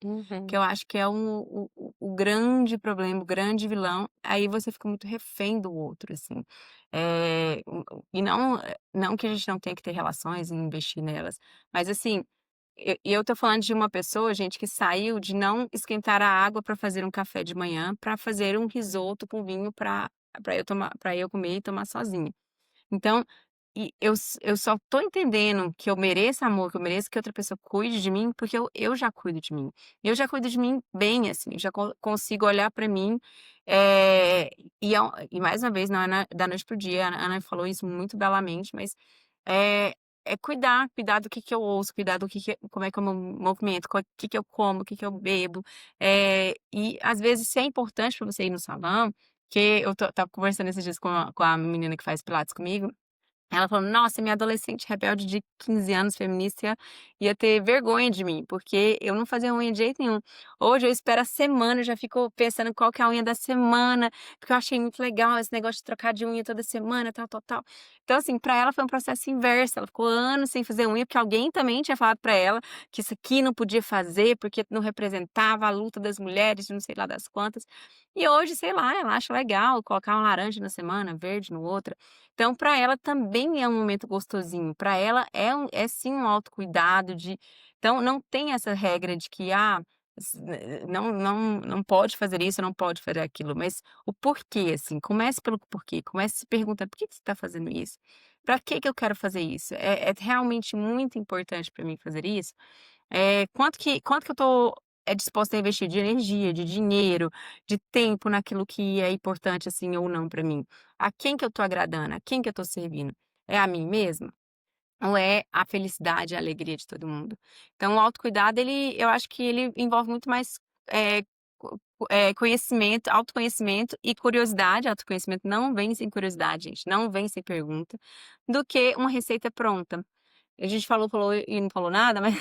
Que Uhum. eu acho que é o grande problema, o grande vilão, aí você fica muito refém do outro, assim. E não que a gente não tenha que ter relações e investir nelas, mas assim, eu tô falando de uma pessoa, gente, que saiu de não esquentar a água para fazer um café de manhã, para fazer um risoto com vinho para eu comer e tomar sozinha. Então, eu só tô entendendo que eu mereço amor, que eu mereço que outra pessoa cuide de mim, porque eu já cuido de mim. Eu já cuido de mim bem, assim, eu já consigo olhar pra mim, e mais uma vez, não é da noite para o dia, a Ana falou isso muito belamente, mas, é cuidar do que eu ouço, cuidar do que como é que eu me movimento, o que eu como, o que eu bebo, e às vezes se é importante pra você ir no salão, que estava conversando esses dias com a menina que faz pilates comigo, ela falou: "Nossa, minha adolescente rebelde de 15 anos, feminista, ia ter vergonha de mim, porque eu não fazia unha de jeito nenhum. Hoje eu espero a semana, eu já fico pensando qual que é a unha da semana, porque eu achei muito legal esse negócio de trocar de unha toda semana, tal, tal, tal". Então, assim, pra ela foi um processo inverso, ela ficou anos sem fazer unha, porque alguém também tinha falado pra ela que isso aqui não podia fazer, porque não representava a luta das mulheres de não sei lá das quantas. E hoje, sei lá, ela acha legal colocar uma laranja na semana, verde no outra. Então para ela também é um momento gostosinho, para ela é sim um autocuidado de então não tem essa regra de que, não pode fazer isso, não pode fazer aquilo, mas o porquê, assim, comece pelo porquê, comece se perguntando: "Por que que você está fazendo isso? Para que que eu quero fazer isso? É realmente muito importante para mim fazer isso?" Quanto que eu tô, disposta a investir de energia, de dinheiro, de tempo naquilo que é importante, assim, ou não para mim? A quem que eu tô agradando? A quem que eu tô servindo? É a mim mesma? Ou é a felicidade e a alegria de todo mundo? Então o autocuidado eu acho que ele envolve muito mais, conhecimento, autoconhecimento e curiosidade, autoconhecimento não vem sem curiosidade, gente, não vem sem pergunta, do que uma receita pronta. A gente falou e não falou nada, mas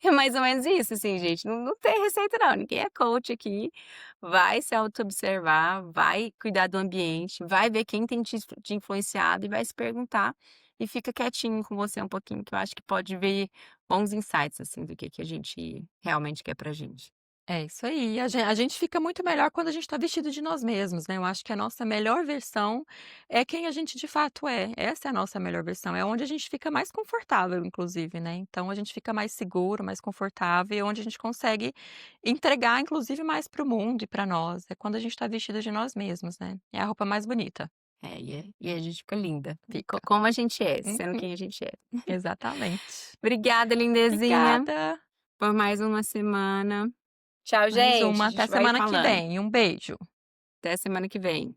é mais ou menos isso, assim, gente, não tem receita não, ninguém é coach aqui, vai se auto-observar, vai cuidar do ambiente, vai ver quem tem te influenciado e vai se perguntar, e fica quietinho com você um pouquinho, que eu acho que pode ver bons insights, assim, do que a gente realmente quer pra gente. É isso aí, a gente fica muito melhor quando a gente está vestido de nós mesmos, né, eu acho que a nossa melhor versão é quem a gente de fato é, essa é a nossa melhor versão, é onde a gente fica mais confortável inclusive, né, então a gente fica mais seguro, mais confortável e onde a gente consegue entregar inclusive mais para o mundo e para nós, é quando a gente está vestido de nós mesmos, né, é a roupa mais bonita. E a gente fica linda, Fica. como a gente é, sendo Uhum, quem a gente é. exatamente. Obrigada, lindezinha, Obrigada. por mais uma semana. Tchau, Mais gente, uma, a até gente vai semana que falando. vem. Um beijo. Até semana que vem.